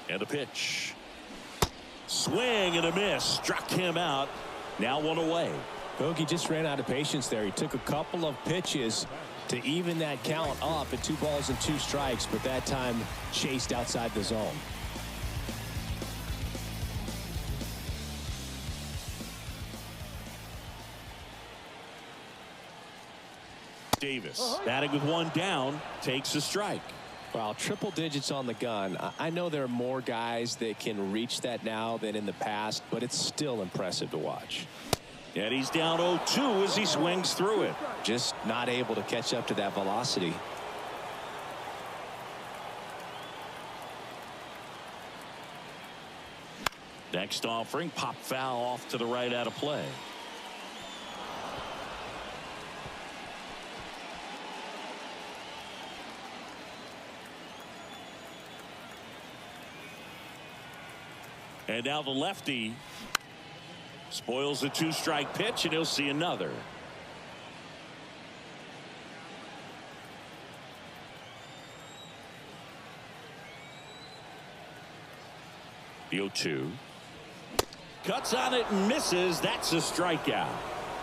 And a pitch. Swing and a miss. Struck him out. Now 1 away. Bogey just ran out of patience there. He took a couple of pitches to even that count up at 2 balls and 2 strikes, but that time chased outside the zone. Davis batting with 1 down, takes a strike. Well, triple digits on the gun. I know there are more guys that can reach that now than in the past, but it's still impressive to watch. And he's down 0-2 as he swings through it. Just not able to catch up to that velocity. Next offering, pop foul off to the right out of play. And now the lefty spoils the 2-strike pitch, and he'll see another. The 0-2. Cuts on it and misses. That's a strikeout.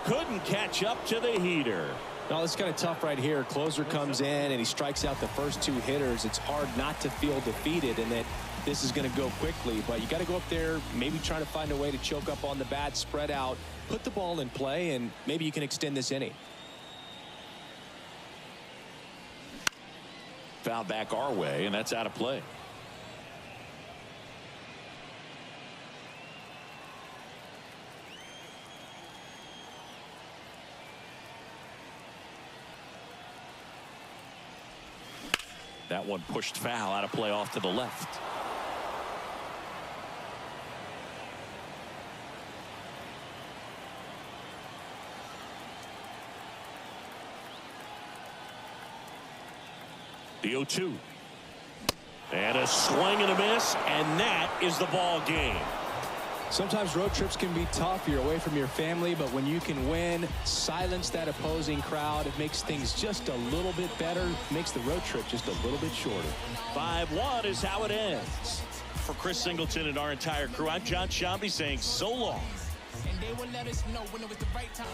Couldn't catch up to the heater. No, it's kind of tough right here. Closer comes in and he strikes out the first 2 hitters. It's hard not to feel defeated and that this is going to go quickly, but you got to go up there, maybe trying to find a way to choke up on the bat, spread out, put the ball in play, and maybe you can extend this inning. Foul back our way, and that's out of play. That one pushed foul, out of play off to the left. The 0-2. And a swing and a miss, and that is the ball game. Sometimes road trips can be tough. You're away from your family, but when you can win, silence that opposing crowd, it makes things just a little bit better, makes the road trip just a little bit shorter. 5-1 is how it ends. For Chris Singleton and our entire crew, I'm John Shambi saying so long. And they will let us know when it was the right time.